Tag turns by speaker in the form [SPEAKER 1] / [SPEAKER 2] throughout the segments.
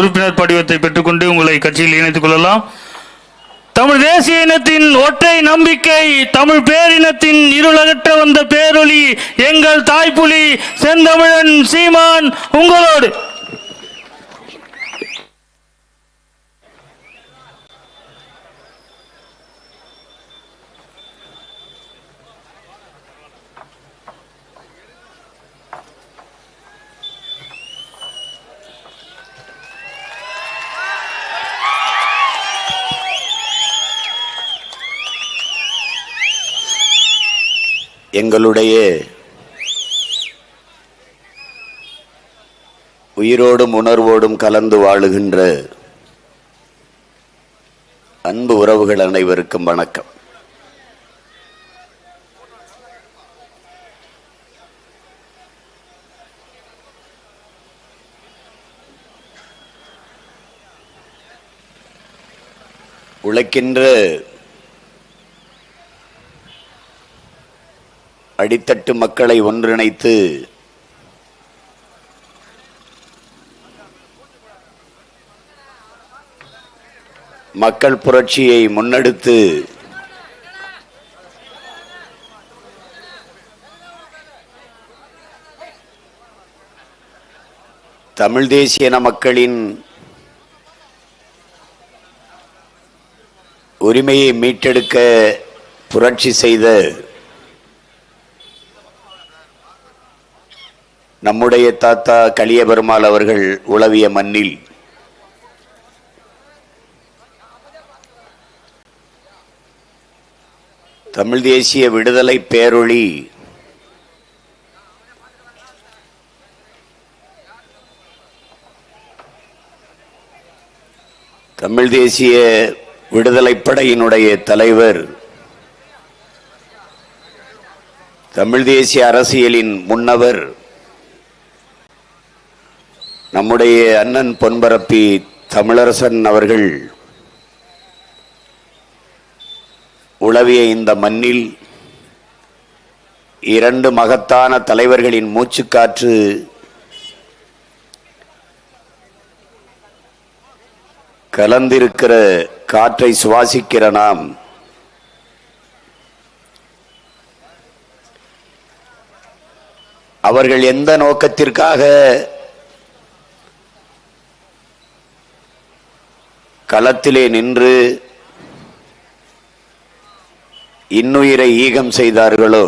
[SPEAKER 1] உறுப்பினர் படிவத்தை பெற்றுக்கொண்டு உங்களை கட்சியில் இணைத்துக் கொள்ளலாம். தமிழ் தேசிய இனத்தின் ஒற்றை நம்பிக்கை, தமிழ் பேரினத்தின் இருளகற்ற வந்த பேரொளி எங்கள் தாய்ப்புலி செந்தமிழன் சீமான் உங்களோடு.
[SPEAKER 2] எங்களுடைய உயிரோடும் உணர்வோடும் கலந்து வாழுகின்ற அன்பு உறவுகள் அனைவருக்கும் வணக்கம். உழைக்கின்ற அடித்தட்டு மக்களை ஒன்றிணைத்து மக்கள் புரட்சியை முன்னெடுத்து தமிழ் தேசிய இன மக்களின் உரிமையை மீட்டெடுக்க புரட்சி செய்த நம்முடைய தாத்தா கலியபெருமாள் அவர்கள் உலவிய மண்ணில் தமிழ் தேசிய விடுதலை பேரொளி தமிழ் தேசிய விடுதலை படையினுடைய தலைவர், தமிழ் தேசிய அரசியலின் முன்னவர், நம்முடைய அண்ணன் பொன்பரப்பி தமிழரசன் அவர்கள் உலவிய இந்த மண்ணில் இரண்டு மகத்தான தலைவர்களின் மூச்சுக்காற்று கலந்திருக்கிற காற்றை சுவாசிக்கிற நாம் அவர்கள் எந்த நோக்கத்திற்காக களத்திலே நின்று இன்னுயிரை ஈகம் செய்தார்களோ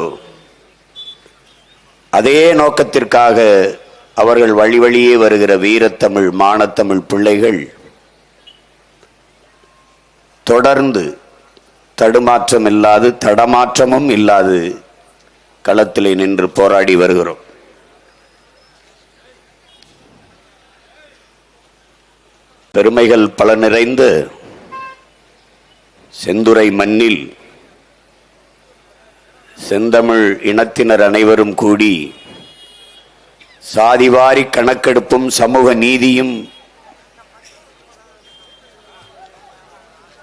[SPEAKER 2] அதே நோக்கத்திற்காக அவர்கள் வழி வழியே வருகிற வீரத்தமிழ் மானத்தமிழ் பிள்ளைகள் தொடர்ந்து தடுமாற்றம் இல்லாது தடமாற்றமும் இல்லாது களத்திலே நின்று போராடி வருகிறோம். பெருமைகள் பல நிறைந்த செந்துறை மண்ணில் செந்தமிழ் இனத்தினர் அனைவரும் கூடி சாதிவாரி கணக்கெடுப்பும் சமூக நீதியும்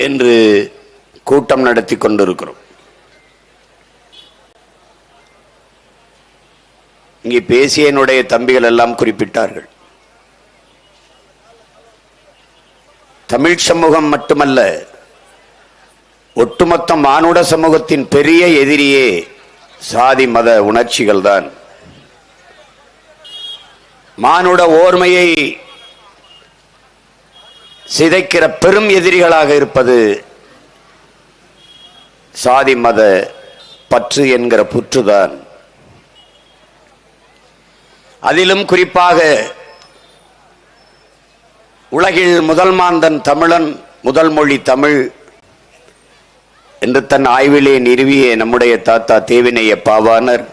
[SPEAKER 2] என்று கூட்டம் நடத்தி கொண்டிருக்கிறோம். இங்கே பேசிய என்னுடைய தம்பிகள் எல்லாம் குறிப்பிட்டார்கள். தமிழ் சமூகம் மட்டுமல்ல, ஒட்டுமொத்த மானுட சமூகத்தின் பெரிய எதிரியே சாதி மத உணர்ச்சிகள் தான். மானுட ஓர்மையை சிதைக்கிற பெரும் எதிரிகளாக இருப்பது சாதி மத பற்று என்கிற புற்றுதான். அதிலும் குறிப்பாக உலகில் முதல் மாந்தன் தமிழன், முதல் மொழி தமிழ் என்று தன் ஆய்விலே நிறுவிய நம்முடைய தாத்தா தேவினைய பாவாணர்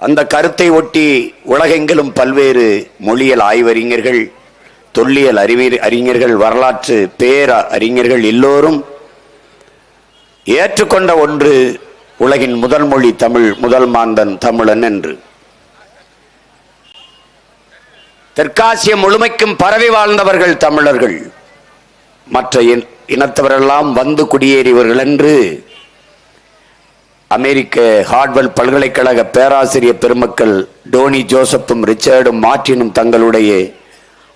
[SPEAKER 2] அந்த கருத்தை ஒட்டி உலகெங்கிலும் பல்வேறு மொழியியல் ஆய்வறிஞர்கள், தொல்லியல் அறிஞர்கள், வரலாற்று பேர அறிஞர்கள் எல்லோரும் ஏற்றுக்கொண்ட ஒன்று உலகின் முதல் மொழி தமிழ், முதல் மாந்தன் தமிழன் என்று. தெற்காசிய முழுமைக்கும் பரவி வாழ்ந்தவர்கள் தமிழர்கள், மற்ற இனத்தவரெல்லாம் வந்து குடியேறியவர்கள் என்று அமெரிக்க ஹார்வர்ட் பல்கலைக்கழக பேராசிரியர் பெருமக்கள் டோனி ஜோசப்பும் ரிச்சர்டும் மார்ட்டினும் தங்களுடைய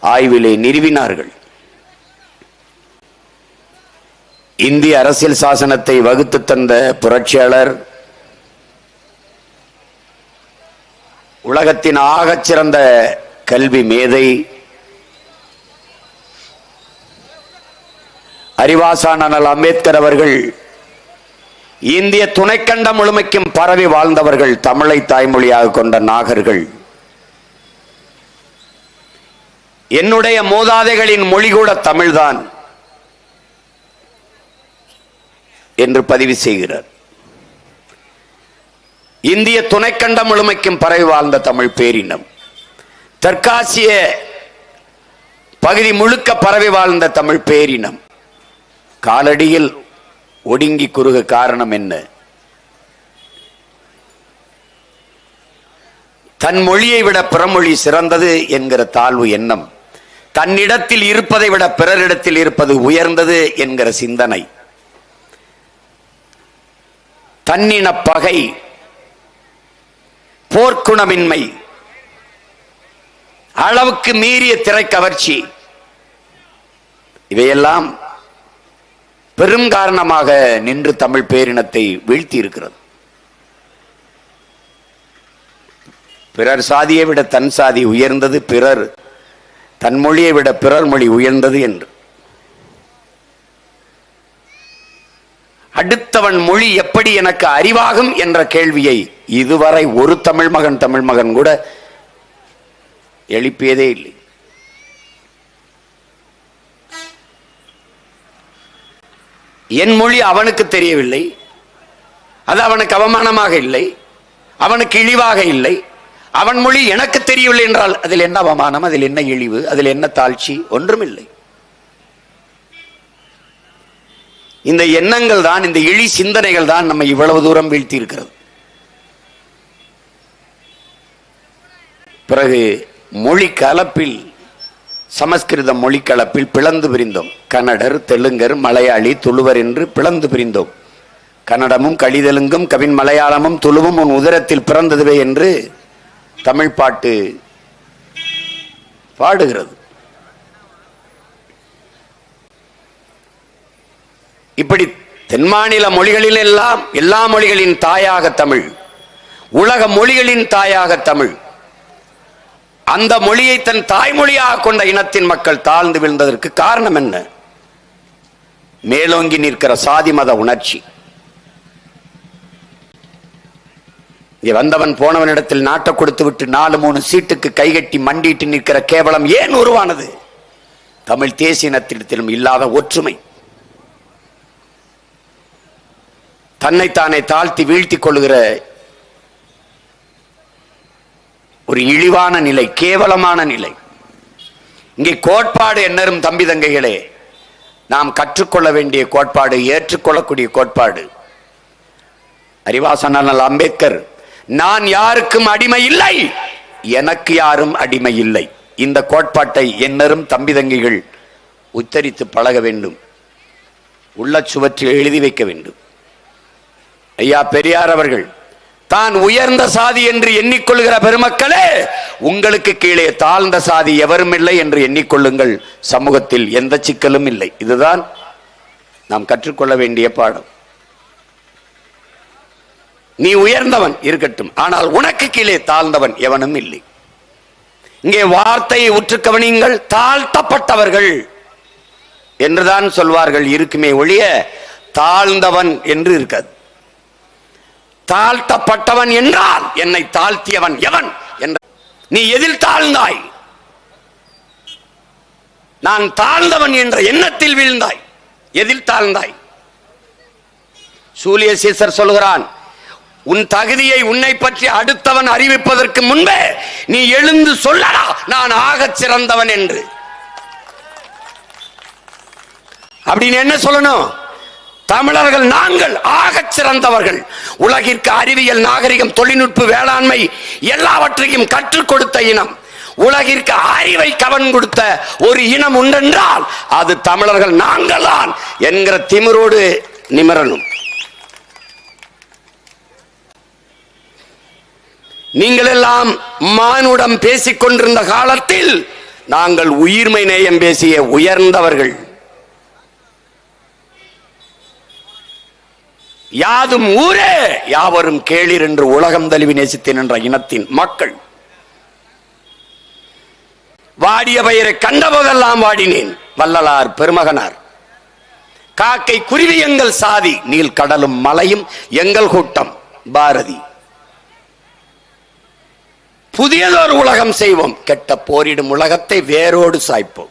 [SPEAKER 2] ஆய்விலே நிறுவினார்கள். இந்திய அரசியல் சாசனத்தை வகுத்து தந்த புரட்சியாளர், உலகத்தின் ஆகச் சிறந்த கல்வி மேதை, அறிவாசான் அண்ணல் அம்பேத்கர் அவர்கள் இந்திய துணைக்கண்டம் முழுமைக்கும் பரவி வாழ்ந்தவர்கள், தமிழை தாய்மொழியாக கொண்ட நாகர்கள். என்னுடைய மூதாதைகளின் மொழி கூட தமிழ்தான் என்று பதிவு செய்கிறார். இந்திய துணைக்கண்டம் முழுமைக்கும் பரவி வாழ்ந்த தமிழ் பேரினம், தெற்காசிய பகுதி முழுக்க பரவி வாழ்ந்த தமிழ் பேரினம் காலடியில் ஒடுங்கி குறுக காரணம் என்ன? தன் மொழியை விட பிறமொழி சிறந்தது என்கிற தாழ்வு எண்ணம், தன்னிடத்தில் இருப்பதை விட பிறரிடத்தில் இருப்பது உயர்ந்தது என்கிற சிந்தனை, தன்னின பகை, போர்க்குணமின்மை, அளவுக்கு மீறிய திரைக்கவர்ச்சி, இவையெல்லாம் பெரும் காரணமாக நின்று தமிழ் பேரினத்தை வீழ்த்தி இருக்கிறது. பிறர் சாதியை விட தன் சாதி உயர்ந்தது, பிறர் தன் மொழியை விட பிறர் மொழி உயர்ந்தது என்று. அடுத்தவன் மொழி எப்படி எனக்கு அறிவாகும் என்ற கேள்வியை இதுவரை ஒரு தமிழ் மகன் கூட எழுப்பியதே இல்லை. என் மொழி அவனுக்கு தெரியவில்லை, அது அவனுக்கு அவமானமாக இல்லை, அவனுக்கு இழிவாக இல்லை. அவன் மொழி எனக்கு தெரியவில்லை என்றால் அதில் என்ன அவமானம், அதில் என்ன இழிவு, அதில் என்ன தாழ்ச்சி? ஒன்றுமில்லை. இந்த எண்ணங்கள் தான், இந்த இழி சிந்தனைகள் தான் நம்ம இவ்வளவு தூரம் வீழ்த்தி இருக்கிறது. பிறகு மொழி கலப்பில், சமஸ்கிருத மொழி கலப்பில் பிளந்து பிரிந்தோம். கன்னடர், தெலுங்கர், மலையாளி, துளுவர் என்று பிளந்து பிரிந்தோம். கன்னடமும் கலிதெலுங்கும் கவின் மலையாளமும் துளுவும் உன் உதரத்தில் பிறந்ததுவே என்று தமிழ் பாட்டு பாடுகிறது. இப்படி தென்மாநில மொழிகளில் எல்லாம் எல்லா மொழிகளின் தாயாக தமிழ், உலக மொழிகளின் தாயாக தமிழ். அந்த மொழியை தன் தாய்மொழியாக கொண்ட இனத்தின் மக்கள் தாழ்ந்து விழுந்ததற்கு காரணம் என்ன? மேலோங்கி நிற்கிற சாதி மத உணர்ச்சி. இங்கே வந்தவன் போனவனிடத்தில் நாட்டை கொடுத்து விட்டு 4-3 சீட்டுக்கு கைகட்டி மண்டிட்டு நிற்கிற கேவலம் ஏன் உருவானது? தமிழ் தேசிய இனத்திடத்திலும் இல்லாத ஒற்றுமை, தன்னைத்தானே தாழ்த்தி வீழ்த்திக் கொள்ளுகிற ஒரு இழிவான நிலை, கேவலமான நிலை. இங்கே கோட்பாடு என்னரும் தம்பி தங்கைகளே, நாம் கற்றுக்கொள்ள வேண்டிய கோட்பாடு, ஏற்றுக்கொள்ளக்கூடிய கோட்பாடு. அறிவாசான் அண்ணல் அம்பேத்கர், நான் யாருக்கும் அடிமை இல்லை, எனக்கு யாரும் அடிமை இல்லை, இந்த கோட்பாட்டை என்னரும் தம்பி தங்கைகள் உச்சரித்து பழக வேண்டும், உள்ள சுவற்றில் எழுதி வைக்க வேண்டும். ஐயா பெரியார் அவர்கள், தான் உயர்ந்த சாதி என்று எண்ணிக்கொள்கிற பெருமக்களே, உங்களுக்கு கீழே தாழ்ந்த சாதி எவரும் இல்லை என்று எண்ணிக்கொள்ளுங்கள், சமூகத்தில் எந்த சிக்கலும் இல்லை. இதுதான் நாம் கற்றுக்கொள்ள வேண்டிய பாடம். நீ உயர்ந்தவன் இருக்கட்டும், ஆனால் உனக்கு கீழே தாழ்ந்தவன் எவனும் இல்லை. இங்கே வார்த்தையை உற்று கவனியுங்கள், தாழ்த்தப்பட்டவர்கள் என்றுதான் சொல்வார்கள் இருக்குமே ஒழிய தாழ்ந்தவன் என்று இருக்காது. தாழ்த்தப்பட்டவன் என்றால் என்னை தாழ்த்தியவன் எவன் என்ற, நீ எதில் தாழ்ந்தாய்? நான் தாழ்ந்தவன் என்ற எண்ணத்தில் வீழ்ந்தாய். எதில் தாழ்ந்தாய்? சூலிய சீசர் சொல்கிறான், உன் தகுதியை உன்னை பற்றி அடுத்தவன் அறிவிப்பதற்கு முன்பே நீ எழுந்து சொல்லடா நான் ஆகச் சிறந்தவன் என்று. அப்படின்னு என்ன சொல்லணும்? தமிழர்கள் நாங்கள் ஆகச் சிறந்தவர்கள், உலகிற்கு அறிவியல், நாகரிகம், தொழில்நுட்ப, வேளாண்மை எல்லாவற்றையும் கற்றுக் கொடுத்த இனம், உலகிற்கு அறிவை கவன் கொடுத்த ஒரு இனம் உண்டென்றால் அது தமிழர்கள் நாங்கள் தான் என்கிற திமிரோடு நிமிரணும். நீங்கள் எல்லாம் மானுடம் பேசிக் கொண்டிருந்த காலத்தில் நாங்கள் உயிர்மை நேயம் பேசிய உயர்ந்தவர்கள். யாதும் ஊரே யாவரும் கேளிர் என்று உலகம் தழுவி நேசித்தேன் என்ற இனத்தின் மக்கள். வாடிய பயிரை கண்டபோதெல்லாம் வாடினேன் வள்ளலார் பெருமகனார். காக்கை குருவி எங்கள் சாதி, நீல் கடலும் மலையும் எங்கள் கூட்டம் பாரதி. புதியதொரு உலகம் செய்வோம், கெட்ட போரிடும் உலகத்தை வேரோடு சாய்ப்போம்.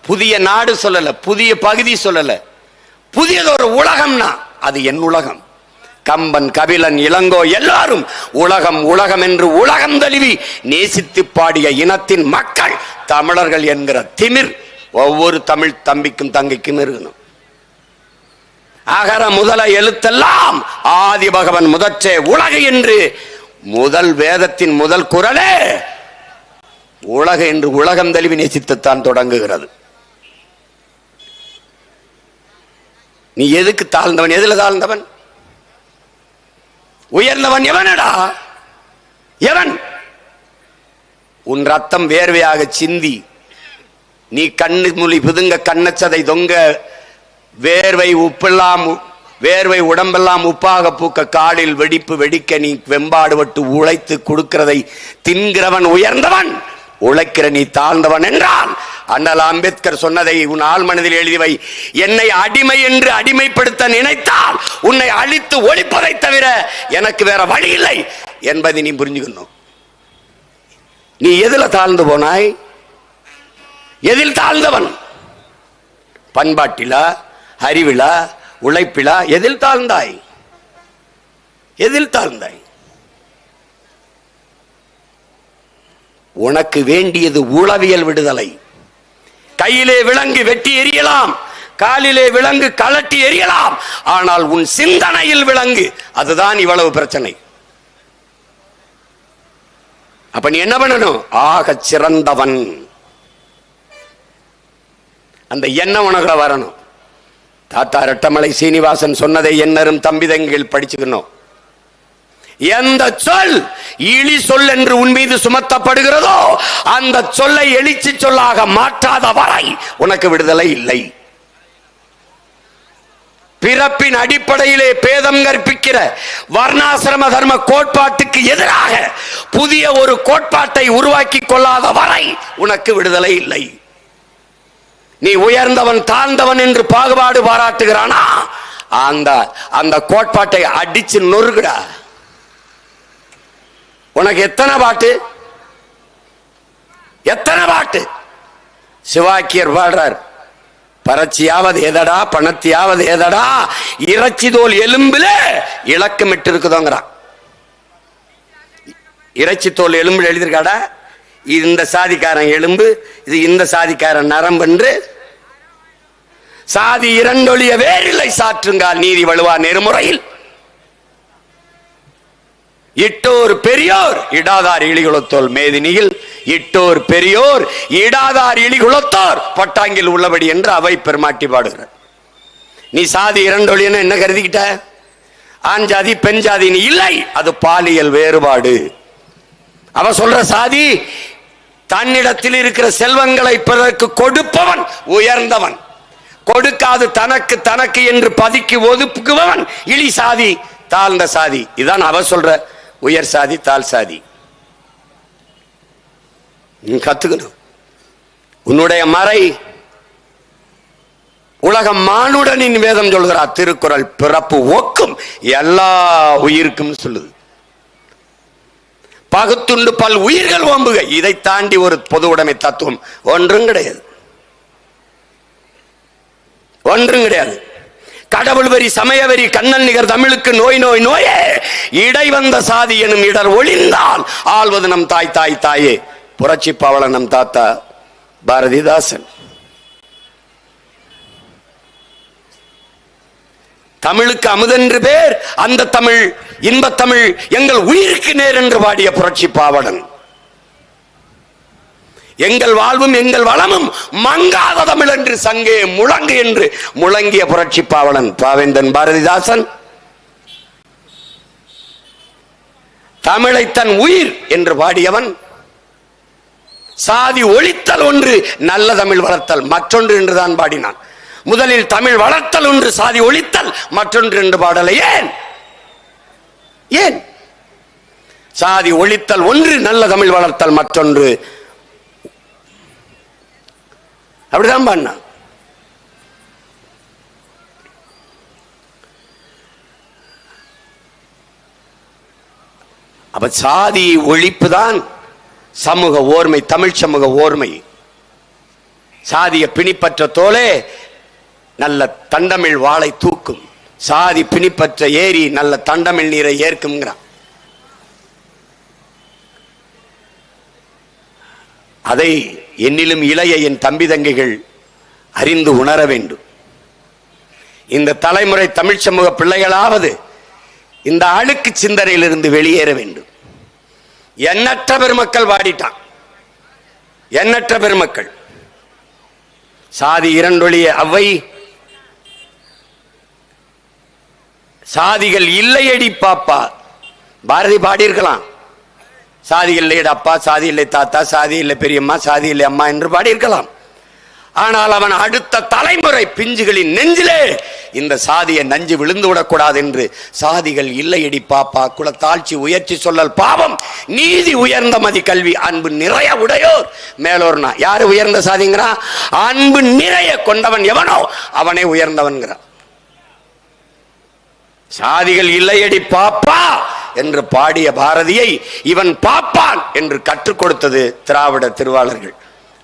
[SPEAKER 2] புதிய நாடு சொல்லல, புதிய பகுதி சொல்லல, புதியதொரு உலகம்னா அது என் உலகம். கம்பன், கபிலன், இளங்கோ எல்லாரும் உலகம் உலகம் என்று உலகம் தழுவி நேசித்து பாடிய இனத்தின் மக்கள் தமிழர்கள் என்கிற திமிர் ஒவ்வொரு தமிழ் தம்பிக்கும் தங்கைக்கும் இருக்கணும். அகர முதல எழுத்தெல்லாம் ஆதி பகவன் முதற்றே உலகு என்று முதல் வேதத்தின் முதல் குறளே உலக என்று உலகம் தழுவி நேசித்துத்தான் தொடங்குகிறது. நீ எதுக்கு தாழ்ந்தவன்? எதுல தாழ்ந்தவன்? உயர்ந்தவன் எவனடா? எவன்? உன் ரத்தம் வேர்வையாக சிந்தி நீ கண்ணு மொழி புதுங்க கண்ணச்சதை தொங்க வேர்வை உப்பெல்லாம் வேர்வை உடம்பெல்லாம் உப்பாக பூக்க காலில் வெடிப்பு வெடிக்க நீ வெம்பாடுபட்டு உழைத்து கொடுக்கிறதை தின்கிறவன் உயர்ந்தவன், உழைக்கிற நீ தாழ்ந்தவன் என்றால் அண்ணல் அம்பேத்கர் சொன்னதை உன் ஆழ்மனதில் எழுதிவை. என்னை அடிமை என்று அடிமைப்படுத்த நினைத்தால் உன்னை அழித்து ஒழிப்பதை தவிர எனக்கு வேற வழி இல்லை என்பதை நீ புரிஞ்சுக்கணும். நீ எதுல தாழ்ந்து போனாய்? எதில் தாழ்ந்தவன்? பண்பாட்டிலா, அறிவிலா, உழைப்பிலா? எதில் தாழ்ந்தாய்? எதில் தாழ்ந்தாய்? உனக்கு வேண்டியது உளவியல் விடுதலை. கையிலே விலங்கு வெட்டி எறியலாம், காலிலே விலங்கு கலட்டி எறியலாம், ஆனால் உன் சிந்தனையில் விலங்கு. அதுதான் இவ்வளவு பிரச்சனை. அப்ப நீ என்ன பண்ணணும்? ஆக சிறந்தவன். அந்த எண்ணம் உனக்குள்ள வரணும். தாத்தா ரெட்டமலை சீனிவாசன் சொன்னதை என்னரும் தம்பிதங்கள் படிச்சுக்கணும். எந்த சொல் இழி சொல் என்று உன் மீது சுமத்தப்படுகிறதோ அந்த சொல்லை எழுச்சி சொல்லாக மாற்றாத வரை உனக்கு விடுதலை இல்லை. பிறப்பின் அடிப்படையிலே பேதம் கற்பிக்கிற வர்ணாசிரம தர்ம கோட்பாட்டுக்கு எதிராக புதிய ஒரு கோட்பாட்டை உருவாக்கி கொள்ளாத வரை உனக்கு விடுதலை இல்லை. நீ உயர்ந்தவன் தாழ்ந்தவன் என்று பாகுபாடு பாராட்டுகிறானா? அந்த கோட்பாட்டை அடிச்சு நொறுகுடா. உனக்கு எத்தனை பாட்டு? எத்தனை பாட்டு? சிவாக்கியர் பாடுறார், பறச்சியாவது எதடா பணத்தியாவது எதடா இறைச்சி தோல் எலும்புல இலக்கமிட்டு இருக்குதோங்கிறான். இறைச்சி தோல் எலும்புல எழுதியிருக்காடா, இந்த சாதிக்காரன் எலும்பு, இது இந்த சாதிக்காரன் நரம்பு என்று. சாதி இரண்டொழிய வேறில்லை சாற்றுங்கால் நீதி வலுவா நெருமுறையில். இட்டோர் பெரியோர் இடாதார் இழிகுலத்தோல் மேதினியில், இட்டோர் பெரியோர் இடாதார் இழிகுலத்தோர் பட்டாங்கில் உள்ளபடி என்று அவை பெருமாட்டி பாடுகிறார். நீ சாதி இரண்டொழியன்னு என்ன கருதிக்கிட்ட? ஆண் ஜாதி பெண் ஜாதி நீ இல்லை, அது பாலியல் வேறுபாடு. அவ சொல்ற சாதி தன்னிடத்தில் இருக்கிற செல்வங்களை பிறருக்கு கொடுப்பவன் உயர்ந்தவன், கொடுக்காது தனக்கு தனக்கு என்று பதுக்கி ஒதுக்குபவன் இழி சாதி, தாழ்ந்த சாதி. இதான் அவ சொல்ற உயர் சாதி தாழ் சாதி. நீ கத்துக்கணும். உன்னுடைய மறை உலகம் மானுடனின் வேதம் சொல்கிறார். திருக்குறள் பிறப்பு ஒக்கும் எல்லா உயிருக்கும் சொல்லுது. பகுத்துண்டு பல் உயிர்கள் ஓம்புக. இதை தாண்டி ஒரு பொது உடைமை தத்துவம் ஒன்றும் கிடையாது, ஒன்றும் கிடையாது. கடவுள் வரி சமய வரி கண்ணன் நிகர் தமிழுக்கு நோய் நோய் நோயே இடை வந்த சாதி எனும் இடர் ஒளிந்தால் ஆள்வது நம் தாய் தாய் தாயே. புரட்சி பாவலன் நம் தாத்தா பாரதிதாசன். தமிழுக்கு அமுதென்று பேர், அந்த தமிழ் இன்பத் தமிழ் எங்கள் உயிருக்கு நேர் என்று பாடிய புரட்சி பாவலன். எங்கள் வாழ்வும் எங்கள் வளமும் மங்காத தமிழ் என்று சங்கே முழங்கு என்று முழங்கிய புரட்சி பாவலன் பாவேந்தன் பாரதிதாசன். தமிழை தன் உயிர் என்று பாடியவன். சாதி ஒழித்தல் ஒன்று, நல்ல தமிழ் வளர்த்தல் மற்றொன்று என்றுதான் பாடினான். முதலில் தமிழ் வளர்த்தல் ஒன்று, சாதி ஒழித்தல் மற்றொன்று என்று பாடலை. ஏன் ஏன் சாதி ஒழித்தல் ஒன்று, நல்ல தமிழ் வளர்த்தல் மற்றொன்று, அப்படிதான் பாடினான். அப்ப சாதி ஒழிப்பு தான் சமூக ஓர்மை, தமிழ் சமூக ஓர்மை. சாதிய பிணிப்பற்ற தோலே நல்ல தண்டமிழ் வாளை தூக்கும், சாதி பிணிப்பற்ற ஏரி நல்ல தண்டமிழ் நீரை ஏற்கும்ங்கிறான். அதை என்னிலும் இளைய என் தம்பி தங்கைகள் அறிந்து உணர வேண்டும். இந்த தலைமுறை தமிழ் சமூக பிள்ளைகளாவது இந்த அழுக்கு சிந்தனையிலிருந்து வெளியேற வேண்டும். எண்ணற்ற பெருமக்கள் வாடிட்டான், எண்ணற்ற பெருமக்கள். சாதி இரண்டொழிய அவை சாதிகள் இல்லையடி பாப்பா, பாரதி பாடியிருக்கலாம். சாதி இல்லை அப்பா, சாதி இல்லை தாத்தா, சாதி இல்லை பெரியம்மா, சாதி இல்லை அம்மா என்று பாடியிருக்கலாம். ஆனால் அவன் அடுத்த தலைமுறை பிஞ்சுகளின் நெஞ்சிலே இந்த சாதியை நஞ்சு விழுந்து விடக்கூடாது என்று சாதிகள் இல்லையடி பாப்பா, குலத்தாழ்ச்சி உயர்ச்சி சொல்லல் பாவம், நீதி உயர்ந்த மதி கல்வி, அன்பு நிறைய உடையோர் மேலோர்னா. யாரு உயர்ந்த சாதிங்கிறா? அன்பு நிறைய கொண்டவன் எவனோ அவனே உயர்ந்தவன்கிறான். சாதிகள் இல்லையடி பாப்பா என்று பாடிய பாரதியை இவன் பாப்பான் என்று கற்றுக் கொடுத்தது திராவிட திருவாளர்கள்.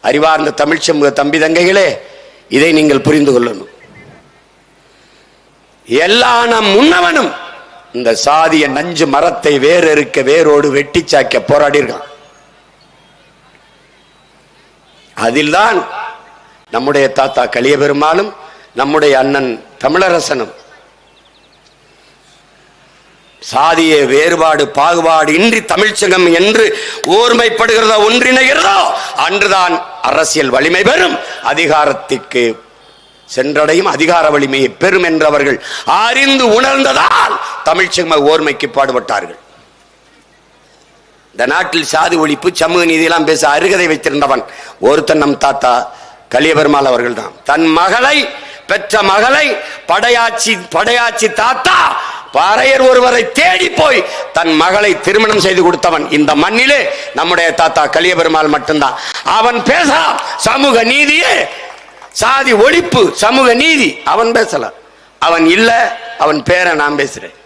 [SPEAKER 2] அறிவார்ந்த தமிழ் சமூக தம்பி தங்கைகளே, இதை நீங்கள் புரிந்து கொள்ளணும். எல்லா நம் முன்னவனும் இந்த சாதிய நஞ்சு மரத்தை வேறறுக்க வேரோடு வெட்டி சாய்க்க போராடி இருக்கான். அதில்தான் நம்முடைய தாத்தா கலிய பெருமாளும் நம்முடைய அண்ணன் தமிழரசனும் சாதிய வேறுபாடு பாகுபாடு இன்றி தமிழ்ச்சங்கம் என்று ஓர்மைப்படுகிறதோ ஒன்றிணைகிறதோ அன்றுதான் அரசியல் வலிமை பெறும், அதிகாரத்திற்கு சென்றடையும், அதிகார வலிமையை பெறும் என்று அவர்கள் அறிந்து உணர்ந்ததால் தமிழ்ச்சங்க ஓர்மைக்கு பாடுபட்டார்கள். இந்த நாட்டில் சாதி ஒழிப்பு சமூக நீதியெல்லாம் பேச அருகதை வைத்திருந்தவன் ஒருத்தன் நம் தாத்தா கலிய பெருமாள் அவர்கள் தான். தன் மகளை பெற்ற மகளை படையாச்சி தாத்தா பாறையர் ஒருவரை தேடி போய் தன் மகளை திருமணம் செய்து கொடுத்தவன் இந்த மண்ணிலே நம்முடைய தாத்தா கலிய பெருமாள் மட்டும்தான். அவன் பேசலாம் சமூக நீதியே, சாதி ஒழிப்பு சமூக நீதி, அவன் பேசலாம். அவன் இல்ல, அவன் பேரை நான் பேசுறேன்.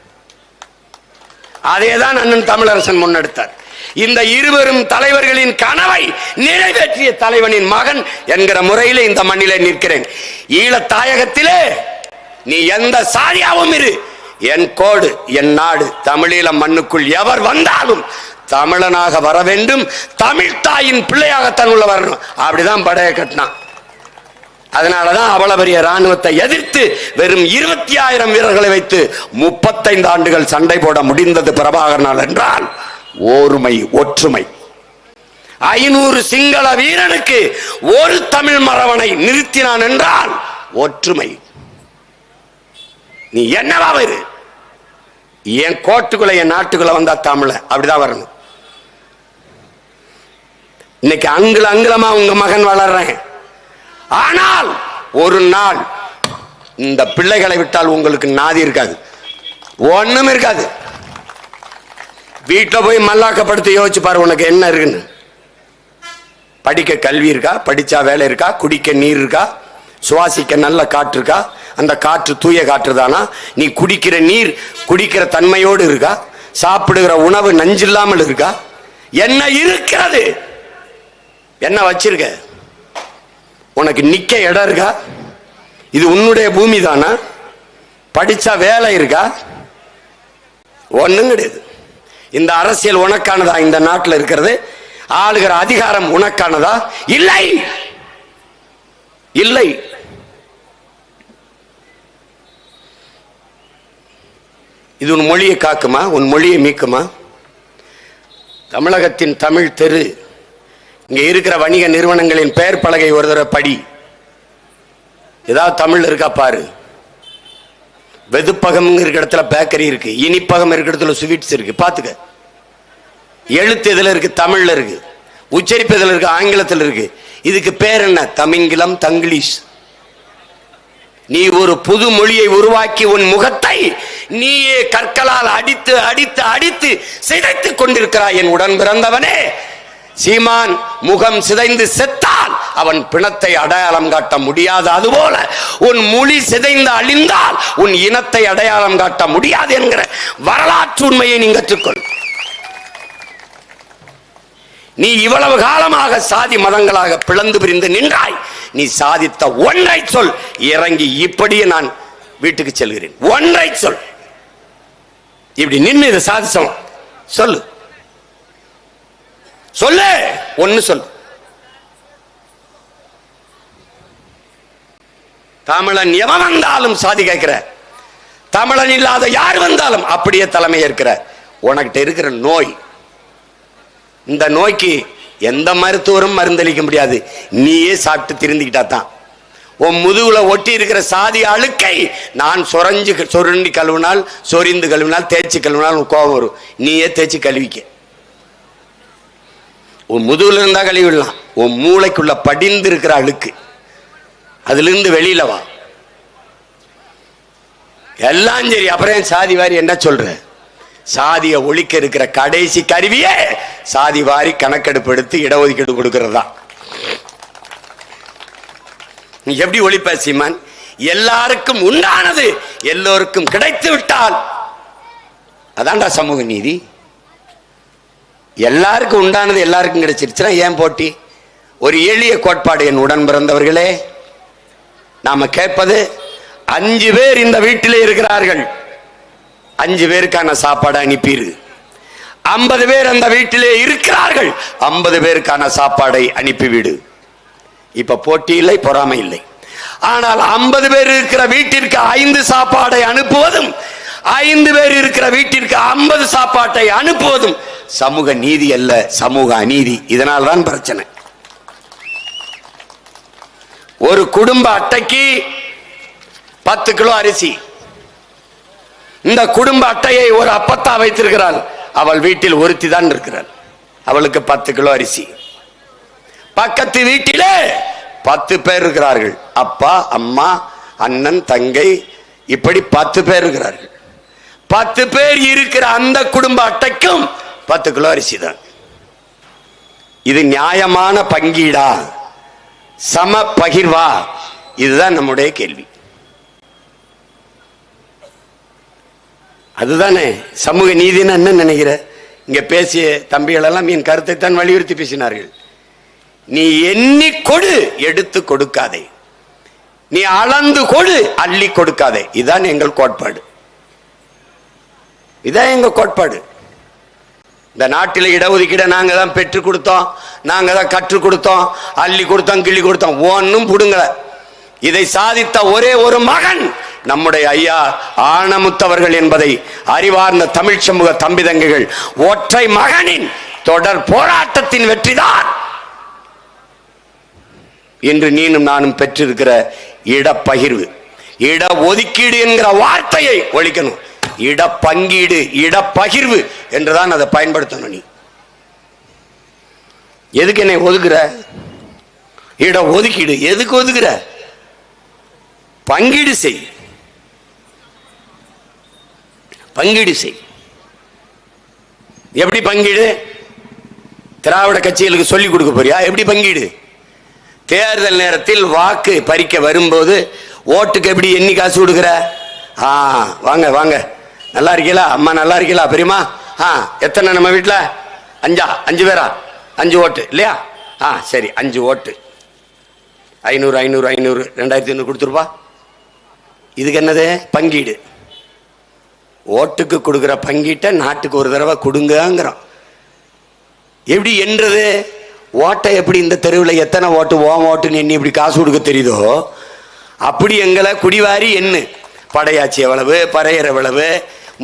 [SPEAKER 2] அதேதான் அண்ணன் தமிழரசன் முன்னெடுத்தார். இந்த இருவரும் தலைவர்களின் கனவை நிறைவேற்றிய தலைவனின் மகன் என்கிற முறையிலே இந்த மண்ணிலே நிற்கிறேன். ஈழத் தாயகத்திலே நீ எந்த சாதியாவும் இரு, என் கோடு என் நாடு, தமிழீழ மண்ணுக்குள் எவர் வந்தாலும் தமிழனாக வர வேண்டும், தமிழ் தாயின் பிள்ளையாகத்தான் உள்ள வரணும். அப்படிதான் படைய கட்டினான். அதனாலதான் அவ்வளவு பெரிய ராணுவத்தை எதிர்த்து வெறும் 20,000 வீரர்களை வைத்து 35 ஆண்டுகள் சண்டை போட முடிந்தது பிரபாகரனால் என்றால் ஓர்மை, ஒற்றுமை. 500 சிங்கள வீரனுக்கு ஒரு தமிழ் மறவனை நிறுத்தினான் என்றால் ஒற்றுமை. நீ என்னவா இரு, என் கோட்டுக்குள்ள என் நாட்டுக்குள்ள வந்தா தமிழ, அப்படிதான் வரணும். இன்னைக்கு அங்குலமா உங்க மகன் வளர்றேன், ஆனால் ஒரு நாள் இந்த பிள்ளைகளை விட்டால் உங்களுக்கு நாதி இருக்காது, ஒண்ணும் இருக்காது. வீட்டில் போய் மல்லாக்கப்படுத்தி யோசிச்சு பாரு, உனக்கு என்ன இருக்குன்னு. படிக்க கல்வி இருக்கா, படிச்சா வேலை இருக்கா, குடிக்க நீர் இருக்கா, சுவாசிக்க நல்ல காற்று இருக்கா, அந்த காற்று தூய காற்று தானா, நீ குடிக்கிற நீர் குடிக்கிற தன்மையோடு இருக்கா, சாப்பிடுகிற உணவு நஞ்சில்லாமல் இருக்கா, என்ன இருக்கிறது, என்ன வச்சிருக்க, உனக்கு நிக்க இடம் இருக்கா, இது உன்னுடைய பூமி தானா, படிச்சா வேலை இருக்கா, ஒண்ணும் கிடையாது. இந்த அரசியல் உனக்கானதா, இந்த நாட்டில் இருக்கிறது ஆளுகிற அதிகாரம் உனக்கானதா? இல்லை, இல்லை. இது உன் மொழியை காக்குமா, உன் மொழியை மீக்குமா? தமிழகத்தின் தமிழ் தெரு, இங்க இருக்கிற வணிக நிறுவனங்களின் பெயர் பலகை ஒரு தடவை படி, ஏதாவது தமிழ் இருக்கா பாரு. வெதுப்பகம் இருக்கிற இடத்துல பேக்கரி இருக்கு, இனிப்பகம் இருக்கிற இடத்துல ஸ்வீட்ஸ் இருக்கு, பாத்துக்க. எழுத்து எதுல இருக்கு? தமிழ்ல இருக்கு. உச்சரிப்பதில் இருக்கு, ஆங்கிலத்தில் இருக்கு. இதுக்கு பேர் என்ன? தமிங்கிலம், தங்கிலீஷ். நீ ஒரு புது மொழியை உருவாக்கி உன் முகத்தை நீயே கற்களால் அடித்து அடித்து அடித்து சிதைத்துக் கொண்டிருக்கிறாய். என் உடன் பிறந்தவனே, சீமான் முகம் சிதைந்து செத்தால் அவன் பிணத்தை அடையாளம் காட்ட முடியாது. அதுபோல உன் மொழி சிதைந்து அழிந்தால் உன் இனத்தை அடையாளம் காட்ட முடியாது என்கிற வரலாற்று உண்மையை நீ கற்றுக்கொள். நீ இவ்வளவு காலமாக சாதி மதங்களாக பிளந்து பிரிந்து நின்றாய். நீ சாதித்த ஒன்றை சொல். இறங்கி இப்படியே நான் வீட்டுக்கு செல்கிறேன். ஒன்றை சொல். இப்படி நின்று இதை சாதிச்சோம் சொல்லு, சொல்லு, ஒன்னு சொல். தமிழன் எவன் வந்தாலும் சாதி கேட்கிற, தமிழன் இல்லாத யார் வந்தாலும் அப்படியே தலைமை ஏற்கிற. உனக்கிட்ட இருக்கிற நோய், இந்த நோய்க்கு எந்த மருத்துவரும் மருந்தளிக்க முடியாது. நீயே சாப்பிட்டு திருந்திக்கிட்டா தான். உன் முதுகுல ஒட்டி இருக்கிற சாதி அழுக்கை நான் சொரண்டி கழுவினால், சொரிந்து கழுவினால், தேய்ச்சி கழுவினால் கோபம் வரும். நீயே தேய்ச்சி கழுவிக்க. உன் முதுகுல இருந்தா கழுவிடலாம். உன் மூளைக்குள்ள படிந்து இருக்கிற அழுக்கு, அதுல இருந்து வெளியில வா. எல்லாம் சரி, அப்புறம் சாதி வாரி என்ன சொல்ற? சாதியை ஒழிக்க இருக்கிற கடைசி கருவியே சாதி வாரி கணக்கெடுப்பு எடுத்து இடஒதுக்கீடு கொடுக்கிறதா. நீ எப்படி ஒழிப்ப சீமான்? எல்லாருக்கும் உண்டானது எல்லோருக்கும் கிடைத்து விட்டால் அதான்டா சமூக நீதி. எல்லாருக்கும் உண்டானது எல்லாருக்கும் கிடைச்சிருச்சுன்னா ஏன் போட்டி? ஒரு எளிய கோட்பாடு என் உடன் பிறந்தவர்களே. நாம கேட்பது, 5 பேர் இந்த வீட்டிலே இருக்கிறார்கள், 5 பேருக்கான சாப்பாடு அனுப்பிடு. 50 பேர் அந்த வீட்டிலே இருக்கிறார்கள், 50 பேருக்கான சாப்பாடை அனுப்பிவிடு. இப்ப போட்டி இல்லை, பொறாமை இல்லை. ஆனால் 50 பேர் இருக்கிற வீட்டிற்கு 5 சாப்பாடை அனுப்புவதும், 5 பேர் இருக்கிற வீட்டிற்கு 50 சாப்பாட்டை அனுப்புவதும் சமூக நீதி அல்ல, சமூக அநீதி. இதனால் தான் பிரச்சனை. ஒரு குடும்ப அட்டைக்கு 10 கிலோ அரிசி. இந்த குடும்ப அட்டையை ஒரு அப்பத்தா வைத்திருக்கிறாள். அவள் வீட்டில் ஒருத்தி தான் இருக்கிறாள். அவளுக்கு 10 கிலோ அரிசி. பக்கத்து வீட்டிலே 10 பேர் இருக்கிறார்கள். அப்பா, அம்மா, அண்ணன், தங்கை, இப்படி 10 பேர் இருக்கிறார்கள். 10 பேர் இருக்கிற அந்த குடும்ப அட்டைக்கும் 10 கிலோ அரிசி தான். இது நியாயமான பங்கீடா? சம பகிர்வா? இதுதான் நம்முடைய கேள்வி. அதுதானே சமூக நீதினு என்ன நினைக்கிற? இங்க பேசிய தம்பிகள் எல்லாம் என் கருத்தை தான் வலியுறுத்தி பேசினார்கள். நீ எண்ணி கொடு, எடுத்து கொடுக்காதே. நீ அளந்து கொடு, அள்ளி கொடுக்காதே. இதுதான் எங்கள் கோட்பாடு. இதான் எங்க கோட்பாடு. இந்த நாட்டில் இடஒதுக்கீட நாங்க தான் பெற்றுக் கொடுத்தோம், நாங்க தான் கற்றுக் கொடுத்தோம், அள்ளி கொடுத்தோம், கிள்ளி கொடுத்தோம், ஒன்னும் புடுங்கல. இதை சாதித்த ஒரே ஒரு மகன் நம்முடைய ஐயா ஆனமுத்தவர்கள் என்பதை அறிவார்ந்த தமிழ் சமூக தம்பிதங்கைகள் ஒற்றை மகனின் தொடர் போராட்டத்தின் வெற்றிதான் இன்று நீனும் நானும் பெற்றிருக்கிற இடப்பகிர்வு. இட ஒதுக்கீடு என்கிற வார்த்தையை ஒழிக்கணும். இடப்பங்கீடு, இடப்பகிர்வு என்றுதான் அதை பயன்படுத்தணும். நீ எதுக்கு என்னை ஒதுக்குற? இட ஒதுக்கீடு எதுக்கு ஒதுக்குற? பங்கீடு செய், பங்கீடு செய். எப்படி பங்கீடு? திராவிட கட்சிகளுக்கு சொல்லிக் கொடுக்க போறியா? எப்படி பங்கீடு? தேர்தல் நேரத்தில் வாக்கு பறிக்க வரும்போது ஓட்டுக்கு எப்படி எண்ணி காசு கொடுக்குற? வாங்க வாங்க, நல்லா இருக்கீங்களா? அம்மா நல்லா இருக்கீங்களா? பெரியமா எத்தனை நம்ம வீட்டில்? 5 பேரா? 5 ஓட்டு இல்லையா? சரி, 5 ஓட்டு 500 500 500 2500 கொடுத்துருப்பா. இதுக்கு என்னது? பங்கீடு. ஓட்டுக்கு கொடுக்குற பங்கீட்டை நாட்டுக்கு ஒரு தடவை கொடுங்கிறோம். எப்படி என்றது? ஓட்டை எப்படி இந்த தெருவில் எத்தனை ஓட்டு ஓட்டுன்னு எண்ணி இப்படி காசு கொடுக்க தெரியுதோ அப்படி எங்களை குடிவாரி எண்ணு. படையாச்சி எவ்வளவு, பறையர் எவ்வளவு,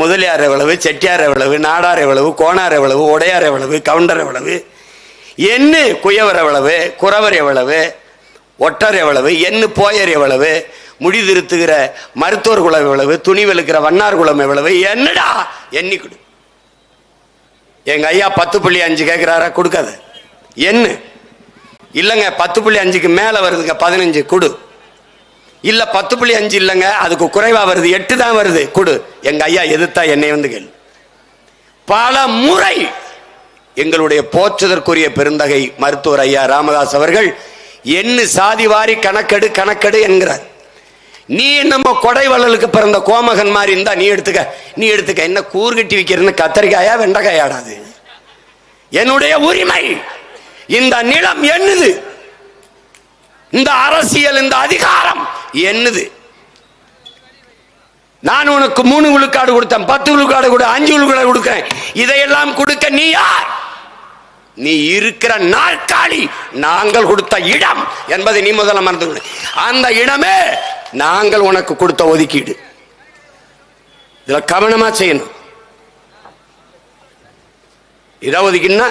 [SPEAKER 2] முதலியார் எவ்வளவு, செட்டியார் எவ்வளவு, நாடார் எவ்வளவு, கோணார் எவ்வளவு, உடையார் எவ்வளவு, கவுண்டர் எவ்வளவு எண்ணு. குயவர் எவ்வளவு, குறவர் எவ்வளவு, ஒட்டர் எவ்வளவு எண்ணு. போயர் எவ்வளவு, முடி திருத்துகிற மருத்துவர் குலம் எவ்வளவு, துணி வெளுக்கிற வண்ணார் குலம் எவ்வளவு, என்னடா எண்ணி கொடு. எங்க ஐயா 10.5 கேட்கிறாரா? கொடுக்காத. என்ன இல்லைங்க 10.5க்கு மேல வருதுங்க 15 கொடு. இல்ல 10.5 இல்லைங்க அதுக்கு குறைவா வருது 8 தான் வருது கொடு. எங்க ஐயா எதிர்த்தா என்னை வந்து கேள். பல முறை எங்களுடைய போற்றுதற்குரிய பெருந்தகை மருத்துவர் ஐயா ராமதாஸ் அவர்கள் என்ன சாதி வாரி கணக்கெடு கணக்கெடு என்கிறார். நீ நம்ம கொடை வள்ளலுக்கு பிறந்த கோமகன் மாதிரி இருந்தா நீ எடுத்துக்க என்ன கூறுகட்டி வைக்கிறன்னு கத்தரிக்காயா வெண்டைக்காயாடாது. என்னுடைய உரிமை. இந்த நிலம் என்னது, இந்த அரசியல் இந்த அதிகாரம் என்னது. நான் உனக்கு 3 விழுக்காடு கொடுத்தேன், 10 விழுக்காடு கொடு, 5 விழுக்காடு கொடுக்கிறேன். இதையெல்லாம் கொடுக்க நீ யார்? நீ இருக்கிற நாற்காலி நாங்கள் கொடுத்த இடம் என்பதை நீ முதல்ல மறந்து. அந்த இடமே நாங்கள் உனக்கு கொடுத்த ஒதுக்கீடு. இதுல கவனமா செய்யணும். இடஒதுக்கீடுனா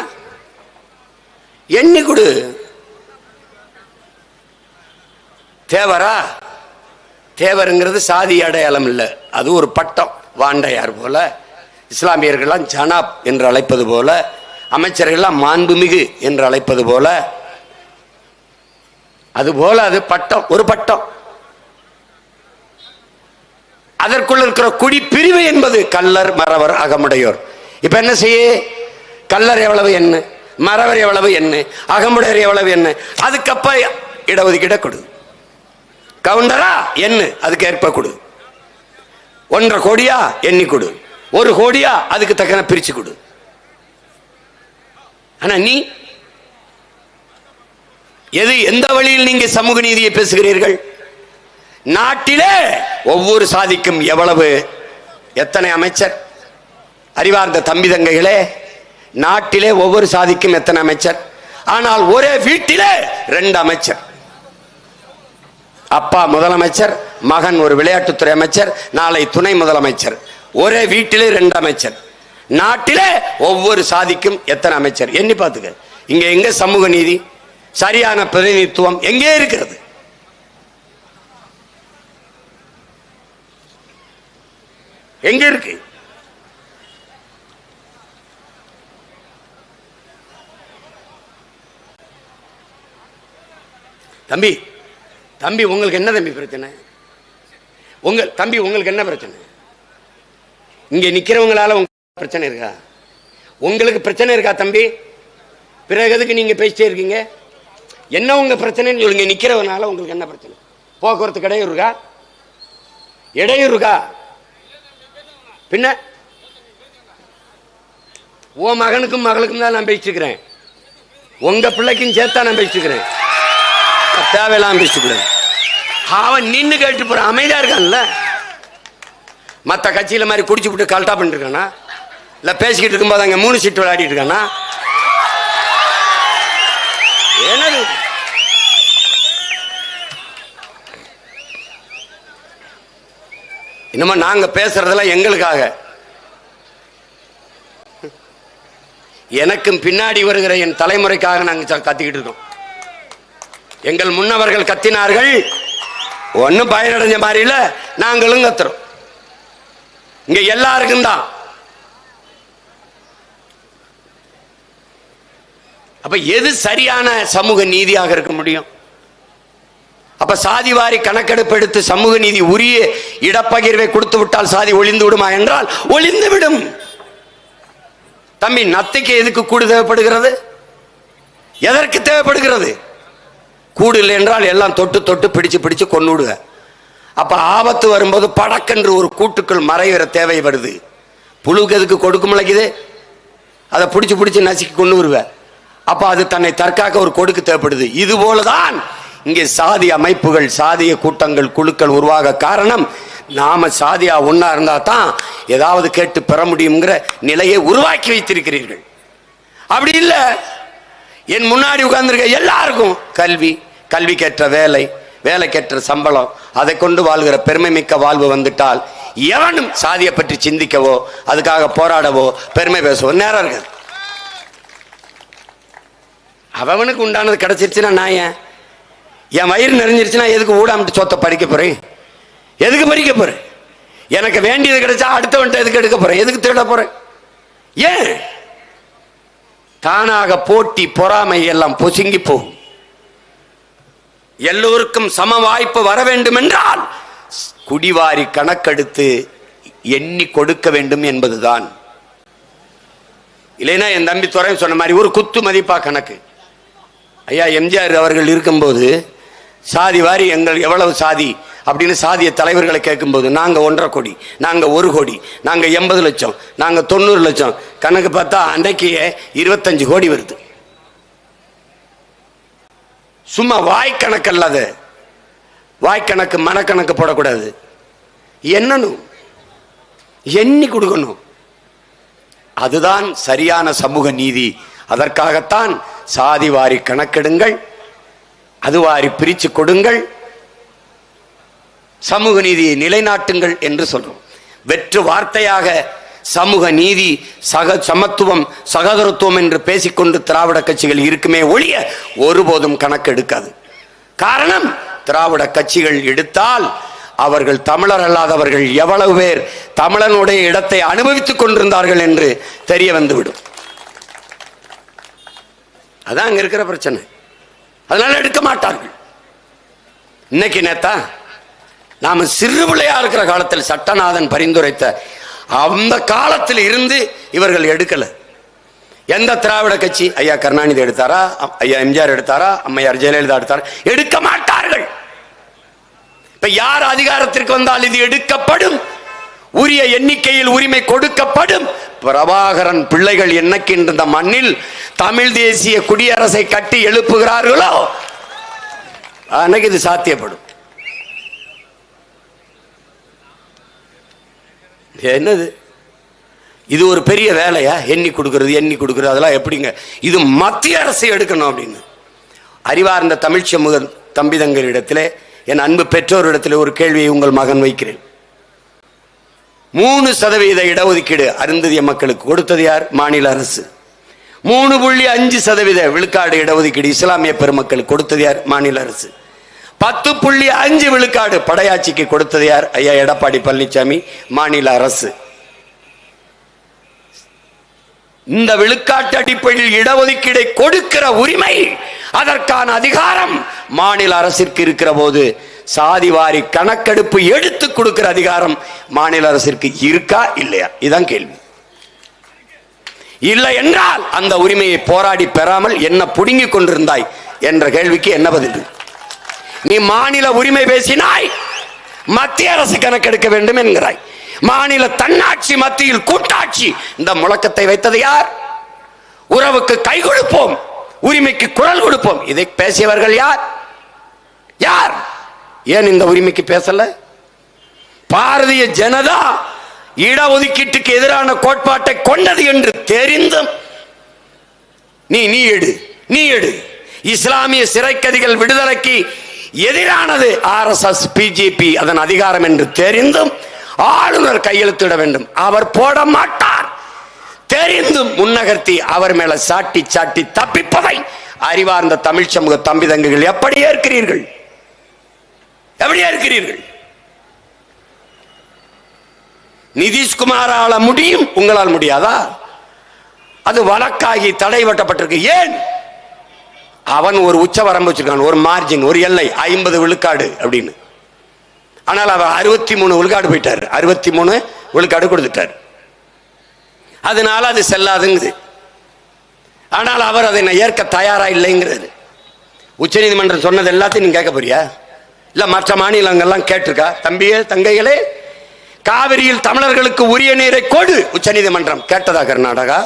[SPEAKER 2] எண்ணி கொடு. தேவரா தேவருங்கிறது சாதி அடையாளம் இல்லை, அது ஒரு பட்டம். வாண்டையார் போல, இஸ்லாமியர்கள்லாம் ஜனாப் என்று அழைப்பது போல, அமைச்சர்கள்லாம் மாண்புமிகு என்று அழைப்பது போல, அதுபோல அது பட்டம், ஒரு பட்டம். அதற்குள்ள இருக்கிற குடி பிரிவு என்பது கல்லர் மறவர் அகமுடையோர். இப்ப என்ன செய்ய? கல்லர் எவ்வளவு என்ன, மறவர் எவ்வளவு என்ன, அகமுடையர் எவ்வளவு என்ன, அதுக்கப்ப இடஒதுக்கீட கொடு. கவுண்டரா என்ன அதுக்கு ஏற்ப கொடு. 1.5 கோடியா எண்ணி கொடு, 1 கோடியா அதுக்கு தக்கன பிரிச்சு கொடு. ஆனா நீ எந்த வழியில் நீங்க சமூக நீதியை பேசுகிறீர்கள்? நாட்டிலே ஒவ்வொரு சாதிக்கும் எவ்வளவு எத்தனை அமைச்சர்? அறிவார்ந்த தம்பி தங்கைகளே, நாட்டிலே ஒவ்வொரு சாதிக்கும் எத்தனை அமைச்சர்? ஆனால் ஒரே வீட்டிலே 2 அமைச்சர். அப்பா முதலமைச்சர், மகன் ஒரு விளையாட்டுத்துறை அமைச்சர், நாளை துணை முதலமைச்சர். ஒரே வீட்டிலே 2 அமைச்சர். நாட்டிலே ஒவ்வொரு சாதிக்கும் எத்தனை அமைச்சர்? எண்ணி பார்த்துக்க. இங்க எங்க சமூக நீதி, சரியான பிரதிநிதித்துவம் எங்கே இருக்கிறது? எங்க இருக்கு? தம்பி தம்பி உங்களுக்கு என்ன தம்பி பிரச்சனை? உங்களுக்கு என்ன பிரச்சனை? இங்க நிக்கிறவங்களால பிரச்சனை இருக்கா? உங்களுக்கு பிரச்சனை இருக்கா தம்பி? பிறகு எதுக்கு நீங்க பேசிட்டே இருக்கீங்க? என்ன உங்க பிரச்சனைன்னு சொல்லுங்க. நிக்கிறவனால உங்களுக்கு என்ன பிரச்சனை? போக்குவரத்து இடையூறு இருக்கா? இடையூறு இருக்கா? பின்ன உன் மகனுக்கும் மகளுக்கும் தான் நான் பேசிக்கிறேன், உங்க பிள்ளைக்கும் சேர்த்தா நான் பேசிக்கிறேன். தேவையெல்லாம் பேசிக்கூடாது. அவன் நின்று கேட்டு போற அமைதியா இருக்கான்ல. மற்ற கட்சியில மாதிரி குடிச்சு விட்டு கல்ட்டா பண்ணிட்டு இருக்கானா? இல்ல பேசிக்கிட்டு இருக்கும்போது அங்க 3 சீட்டு விளையாடிட்டு இருக்கானா? என்னது இன்னுமா நாங்க பேசுறதெல்லாம் எங்களுக்காக, எனக்கும் பின்னாடி வருகிற என் தலைமுறைக்காக நாங்க கத்திக்கிட்டு இருக்கோம். எங்கள் முன்னவர்கள் கத்தினார்கள், ஒன்னும் பயனடைஞ்ச மாதிரி இல்ல, நாங்களும் கத்துறோம். இங்க எல்லாருக்கும் தான். அப்ப எது சரியான சமூக நீதியாக இருக்க முடியும்? அப்ப சாதிவாரி கணக்கெடுப்பு எடுத்து சமூக நீதி உரிய இடப்பகிர்வை கொடுத்து விட்டால் சாதி ஒளிந்து விடுமா என்றால் ஒளிந்து விடும். தம்பி, நத்தைக்கு எதுக்கு கூடு தேவைப்படுகிறது? எதற்கு தேவைப்படுகிறது? கூடு இல்லை என்றால் எல்லாம் தொட்டு தொட்டு பிடிச்சு பிடிச்சு கொன்னுடுக. அப்ப ஆபத்து வரும்போது படக்கென்று ஒரு கூட்டுக்குள் மறைகிற தேவை வருது. புழுக்கு எதுக்கு கொடுக்கு முளைக்குது? அதை பிடிச்சு பிடிச்சு நசுக்கி கொண்டு வருவ. அப்ப அது தன்னை தற்காக்க ஒரு கொடுக்கு தேவைப்படுது. இது போலதான் இங்கே சாதி அமைப்புகள், சாதிய கூட்டங்கள், குழுக்கள் உருவாக காரணம். நாம சாதியா ஒன்னா இருந்தா தான் ஏதாவது கேட்டு பெற முடியுங்கிற நிலையை உருவாக்கி வைத்திருக்கிறீர்கள். அப்படி இல்லை, என் முன்னாடி உட்கார்ந்திருக்க எல்லாருக்கும் கல்வி, கல்விக்கேற்ற வேலை, வேலைக்கேற்ற சம்பளம், அதை கொண்டு வாழ்கிற பெருமை மிக்க வாழ்வு வந்துட்டால் எவனும் சாதியை பற்றி சிந்திக்கவோ அதுக்காக போராடவோ பெருமை பேசவோ நேரம் இருக்காது. அவனுக்கு உண்டானது கிடைச்சிருச்சுன்னா நான் என் வயிறு நிறைஞ்சிருச்சுன்னா எதுக்கு ஊடாமட்டு சொத்தை படிக்க போறேன்? எதுக்கு பறிக்க போறேன்? எனக்கு வேண்டியது கிடைச்சா அடுத்தவன்ட்ட எதுக்கு எடுக்க போறேன்? எதுக்கு திருட போறேன்? ஏன் தானாக போட்டி பொறாமை எல்லாம் பொசுங்கி போகும். எல்லோருக்கும் சம வாய்ப்பு வர வேண்டும் என்றால் குடிவாரி கணக்கெடுத்து எண்ணி கொடுக்க வேண்டும் என்பதுதான். இல்லைன்னா என் தம்பி துறை சொன்ன மாதிரி ஒரு குத்து மதிப்பா கணக்கு. ஐயா எம்ஜிஆர் அவர்கள் இருக்கும்போது சாதி வாரி எங்கள் எவ்வளவு சாதி அப்படின்னு சாதிய தலைவர்களை கேட்கும்போது நாங்க 1.5 கோடி, நாங்க 1 கோடி, நாங்க 80 லட்சம், நாங்க 90 லட்சம், கணக்கு பார்த்தா அன்னைக்கு 25 கோடி வருது. சும்மா வாய்க்கணக்கு அல்லாத, வாய்க்கணக்கு மனக்கணக்கு போடக்கூடாது. என்னன்னு எண்ணி கொடுக்கணும். அதுதான் சரியான சமூக நீதி. அதற்காகத்தான் சாதி வாரி கணக்கெடுங்கள், அது வாரி பிரிச்சு கொடுங்கள், சமூக நீதியை நிலைநாட்டுங்கள் என்று சொல்றோம். வெற்று வார்த்தையாக சமூக நீதி, சமத்துவம், சகோதரத்துவம் என்று பேசிக்கொண்டு திராவிட கட்சிகள் இருக்குமே ஒழிய ஒருபோதும் கணக்கு எடுக்காது. காரணம், திராவிட கட்சிகள் எடுத்தால் அவர்கள் தமிழர் அல்லாதவர்கள் எவ்வளவு பேர் தமிழனுடைய இடத்தை அனுபவித்துக் கொண்டிருந்தார்கள் என்று தெரிய வந்துவிடும். அதான் அங்க இருக்கிற பிரச்சனை. அதனால எடுக்க மாட்டார்கள். இன்னைக்கு நேத்தா நாம சிறு பிள்ளையா இருக்கிற காலத்தில் சட்டநாதன் பரிந்துரைத்த அந்த காலத்தில் இருந்து இவர்கள் எடுக்கல. எந்த திராவிட கட்சி? ஐயா கருணாநிதி எடுத்தாரா? ஐயா எம்ஜிஆர் எடுத்தாரா? அம்மையார் ஜெயலலிதா எடுத்தாரா? எடுக்க மாட்டார்கள். இப்ப யார் அதிகாரத்திற்கு வந்தால் இது எடுக்கப்படும், உரிய எண்ணிக்கையில் உரிமை கொடுக்கப்படும். பிரபாகரன் பிள்ளைகள் என்னைக்கின்ற இந்த மண்ணில் தமிழ் தேசிய குடியரசை கட்டி எழுப்புகிறார்களோ அன்னைக்கு இது சாத்தியப்படும். என்னது இது? ஒரு பெரிய வேலையா? எண்ணி கொடுக்கிறது அதெல்லாம் எப்படிங்க? இது மத்திய அரசு எடுக்கணும் அப்படின்னு அறிவார்ந்த தமிழ் சமூக தம்பிதங்களிடத்திலே, என் அன்பு பெற்றோரிடத்திலே ஒரு கேள்வியை உங்கள் மகன் வைக்கிறேன். 3% இடஒதுக்கீடு அருந்ததிய மக்களுக்கு கொடுத்தது யார்? மாநில அரசு. 3.5% விழுக்காடு இடஒதுக்கீடு இஸ்லாமிய பெருமக்களுக்கு கொடுத்தது யார்? மாநில அரசு. 10.5 விழுக்காடு படையாட்சிக்கு கொடுத்தது யார்? ஐயா எடப்பாடி பழனிசாமி, மாநில அரசு. இந்த விழுக்காட்டு அடிப்படையில் இடஒதுக்கீடை கொடுக்கிற உரிமை, அதற்கான அதிகாரம் மாநில அரசிற்கு இருக்கிற போது சாதிவாரி கணக்கெடுப்பு எடுத்து கொடுக்கிற அதிகாரம் மாநில அரசிற்கு இருக்கா இல்லையா? இதுதான் கேள்வி. இல்லை என்றால் அந்த உரிமையை போராடி பெறாமல் என்ன புடுங்கிக் கொண்டிருந்தாய் என்ற கேள்விக்கு என்ன பதில்? நீ மாநில உரிமை பேசினாய், மத்திய அரசு கணக்கெடுக்க வேண்டும் என்கிறாய். மாநில தன்னாட்சி மத்தியில் கூட்டாட்சி, இந்த முழக்கத்தை வைத்தது யார்? உறவுக்கு கை கொடுப்போம், உரிமைக்கு குரல் கொடுப்போம், இதை பேசியவர்கள் யார்? யார்? ஏன் இந்த உரிமைக்கு பேசல? பாரதிய ஜனதா இடஒதுக்கீட்டுக்கு எதிரான கோட்பாட்டை கொண்டது என்று தெரிந்தும் நீ எடு. இஸ்லாமிய சிறைக்கதிகள் விடுதலைக்கு எதிரானது RSS பிஜேபி அதன் அதிகாரம் என்று தெரிந்தும் ஆளுநர் கையெழுத்திட வேண்டும். அவர் போட மாட்டார். தெரிந்தும் முன்னகர்த்தி அவர் மேல சாட்டி தப்பிப்பதை அறிவார்ந்த தமிழ் சமூக தம்பிதங்குகள் எப்படி ஏற்கிறீர்கள்? நிதிஷ்குமாரால முடியும், உங்களால் முடியாதா? அது வழக்காகி தடை வெட்டப்பட்டிருக்கு. ஏன்? அவன் ஒரு உச்ச வரம்பு வச்சிருக்கான், ஒரு மார்ஜின், ஒரு எல்லை, 50 விழுக்காடு அப்படின்னு. ஆனால் அவர் 63 விழுக்காடு போயிட்டார், 63 விழுக்காடு கொடுத்துட்டார். அதனால அது செல்லாதுங்குது. ஆனால் அவர் அதை ஏற்க தயாரா இல்லைங்கிறது. உச்ச நீதிமன்றம் சொன்னது எல்லாத்தையும் நீங்க கேட்க போறியா? இல்ல மற்ற மாநிலங்கள்லாம் கேட்டிருக்கா? தம்பியே தங்கைகளே, காவிரியில் தமிழர்களுக்கு உரிய நீரை கொடு உச்ச நீதிமன்றம் கேட்டதா? கர்நாடகா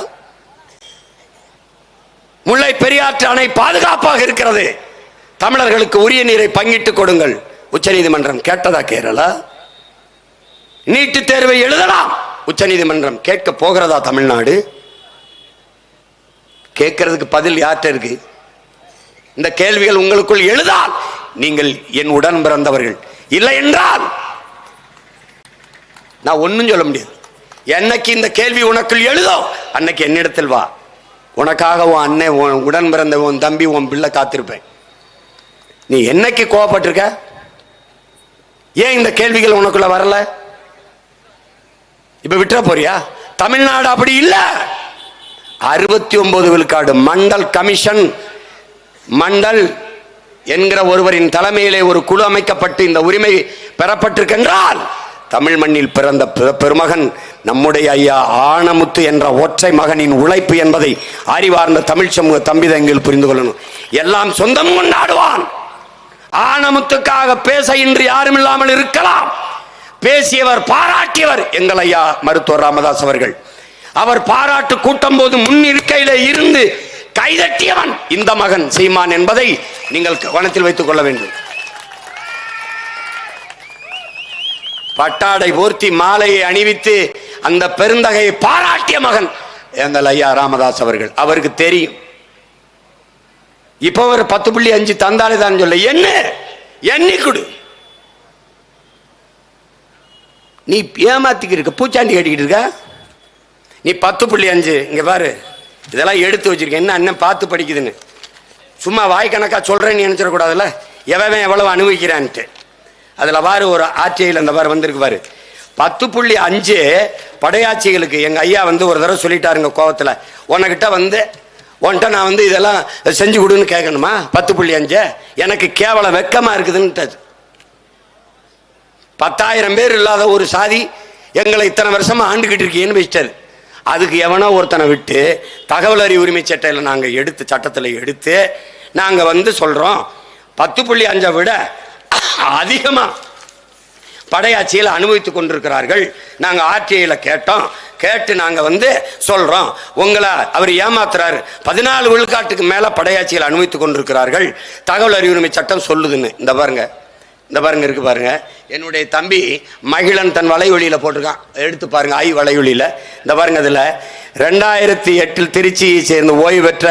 [SPEAKER 2] முல்லை பெரியாற்று அணை பாதுகாப்பாக இருக்கிறது, தமிழர்களுக்கு உரிய நீரை பங்கிட்டு கொடுங்கள் உச்ச நீதிமன்றம் கேட்டதா? கேரளா நீட்டு தேர்வை எழுதலாம் உச்ச நீதிமன்றம் கேட்க போகிறதா? தமிழ்நாடு கேட்கறதுக்கு பதில் யார்கிட்ட இருக்கு? இந்த கேள்விகள் உங்களுக்குள் எழுதால் நீங்கள் என் உடன் பிறந்தவர்கள். இல்லை என்றால் நான் ஒன்னும் சொல்ல முடியாது. என்னைக்கு இந்த கேள்வி உனக்குள் எழுதோ அன்னைக்கு என்னிடத்தில் வா. உனக்காக உன் அண்ணன், உன் உடன் பிறந்த உன் தம்பி, உன் பிள்ளை காத்திருப்பேன். நீ என்னைக்கு கோவப்பட்டிருக்க? ஏன் இந்த கேள்விகள் உனக்குள்ள வரல? இப்ப விட்டுற போறியா? தமிழ்நாடு அப்படி இல்ல. 69 விழுக்காடு. மண்டல் கமிஷன், மண்டல் என்கிற ஒருவரின் தலைமையிலே ஒரு குழு அமைக்கப்பட்டு இந்த உரிமை பெறப்பட்டிருக்கின்றால் தமிழ் மண்ணில் பிறந்த பெருமகன் நம்முடைய ஐயா ஆனமுத்து என்ற ஒற்றை மகனின் உழைப்பு என்பதை அறிவார்ந்த தமிழ் சமூக தம்பிதங்கள் புரிந்து கொள்ளணும். எல்லாம் சொந்தம் கொண்டாடுவான். ஆனமுத்துக்காக பேச இன்று யாரும் இல்லாமல் இருக்கலாம். பேசியவர், பாராட்டியவர் எங்கள் ஐயா மருத்துவர் ராமதாஸ் அவர்கள். அவர் பாராட்டு கூட்டம் போது முன்னிருக்கையிலே இருந்து கைதட்டியவன் இந்த மகன் சீமான் என்பதை நீங்கள் கவனத்தில் வைத்துக் கொள்ள வேண்டும். பட்டாடை போர்த்தி மாலையை அணிவித்து அந்த பெருந்தகையை பாராட்டிய மகன் எங்கள் ஐயா ராமதாஸ் அவர்கள். அவருக்கு தெரியும் இப்ப ஒரு 10.5 தந்தாலே தான் சொல்ல, என்ன எண்ணி கொடு, நீ ஏமாத்திக்கு இருக்க, பூச்சாண்டி கட்டிக்கிட்டு இருக்க, நீ 10.5 இங்க பாரு, இதெல்லாம் எடுத்து வச்சிருக்க, என்ன அண்ணன் பார்த்து படிக்குதுன்னு சும்மா வாய்க்கணக்கா சொல்றேன்னு நினைச்சிடக்கூடாதுல்ல. எவன் எவ்வளவு அனுபவிக்கிறான்ட்டு அதுல பாரு, ஒரு ஆட்சியில் அந்த பாரு வந்திருக்கு பாரு, 10.5 படையாட்சிகளுக்கு எங்க ஐயா ஒரு தடவை சொல்லிட்டாருங்க கோவத்துல, உனக்கிட்ட உன்கிட்ட நான் இதெல்லாம் செஞ்சு கொடுன்னு கேட்கணுமா? 10.5 எனக்கு கேவலம் வெக்கமா இருக்குதுன்னு 10,000 பேர் இல்லாத ஒரு சாதி எங்களை இத்தனை வருஷமா ஆண்டுகிட்டு இருக்கேன்னு வச்சிட்டாரு. அதுக்கு எவனோ ஒருத்தனை விட்டு தகவல் அறிவு உரிமை சட்டையில் நாங்கள் எடுத்து சட்டத்தில் எடுத்து நாங்கள் சொல்றோம் 10.5 விட அதிகமாக படையாட்சியில் அனுபவித்துக் கொண்டிருக்கிறார்கள். நாங்கள் ஆர்டிஐயில் கேட்டோம், கேட்டு நாங்கள் சொல்றோம், உங்களை அவர் ஏமாத்துறாரு, 14 விழுக்காட்டுக்கு மேலே படையாட்சியில் அனுபவித்துக் கொண்டிருக்கிறார்கள் தகவல் அறிவு உரிமை சட்டம் சொல்லுதுன்னு. இந்த பாருங்க இருக்கு பாருங்க, என்னுடைய தம்பி மகிழன் தன் வலையொலியில் போட்டிருக்கான், எடுத்து பாருங்க, வலையொலியில் இந்த பாருங்க. அதில் 2008 திருச்சியை சேர்ந்த ஓய்வு பெற்ற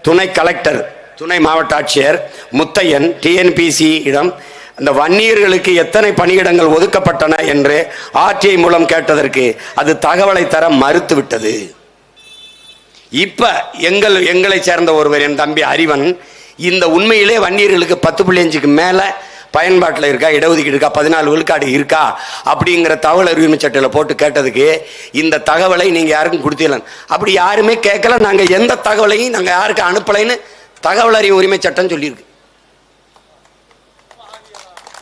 [SPEAKER 2] துணை கலெக்டர், துணை மாவட்ட ஆட்சியர் முத்தையன் டிஎன்பிசி இடம் அந்த வன்னியர்களுக்கு எத்தனை பணியிடங்கள் ஒதுக்கப்பட்டன என்று ஆர்டிஐ மூலம் கேட்டதற்கு அது தகவலை தர மறுத்து விட்டது. இப்ப எங்களை சேர்ந்த ஒருவர், என் தம்பி அறிவன், இந்த உண்மையிலே வன்னியர்களுக்கு 10.5க்கு மேல பயன்பாட்டில் இருக்கா, இடஒதுக்கீடு இருக்கா, 14 விழுக்காடு இருக்கா அப்படிங்கிற தகவல் அறிவு சட்டையில் போட்டு கேட்டதுக்கு இந்த தகவலை நீங்க யாருக்கும் கொடுத்தீங்க, அப்படி யாருமே கேட்கல, நாங்க எந்த தகவலையும் நாங்க யாருக்கு அனுப்பலைன்னு தகவல் அறிவு உரிமை சட்டம் சொல்லியிருக்கு.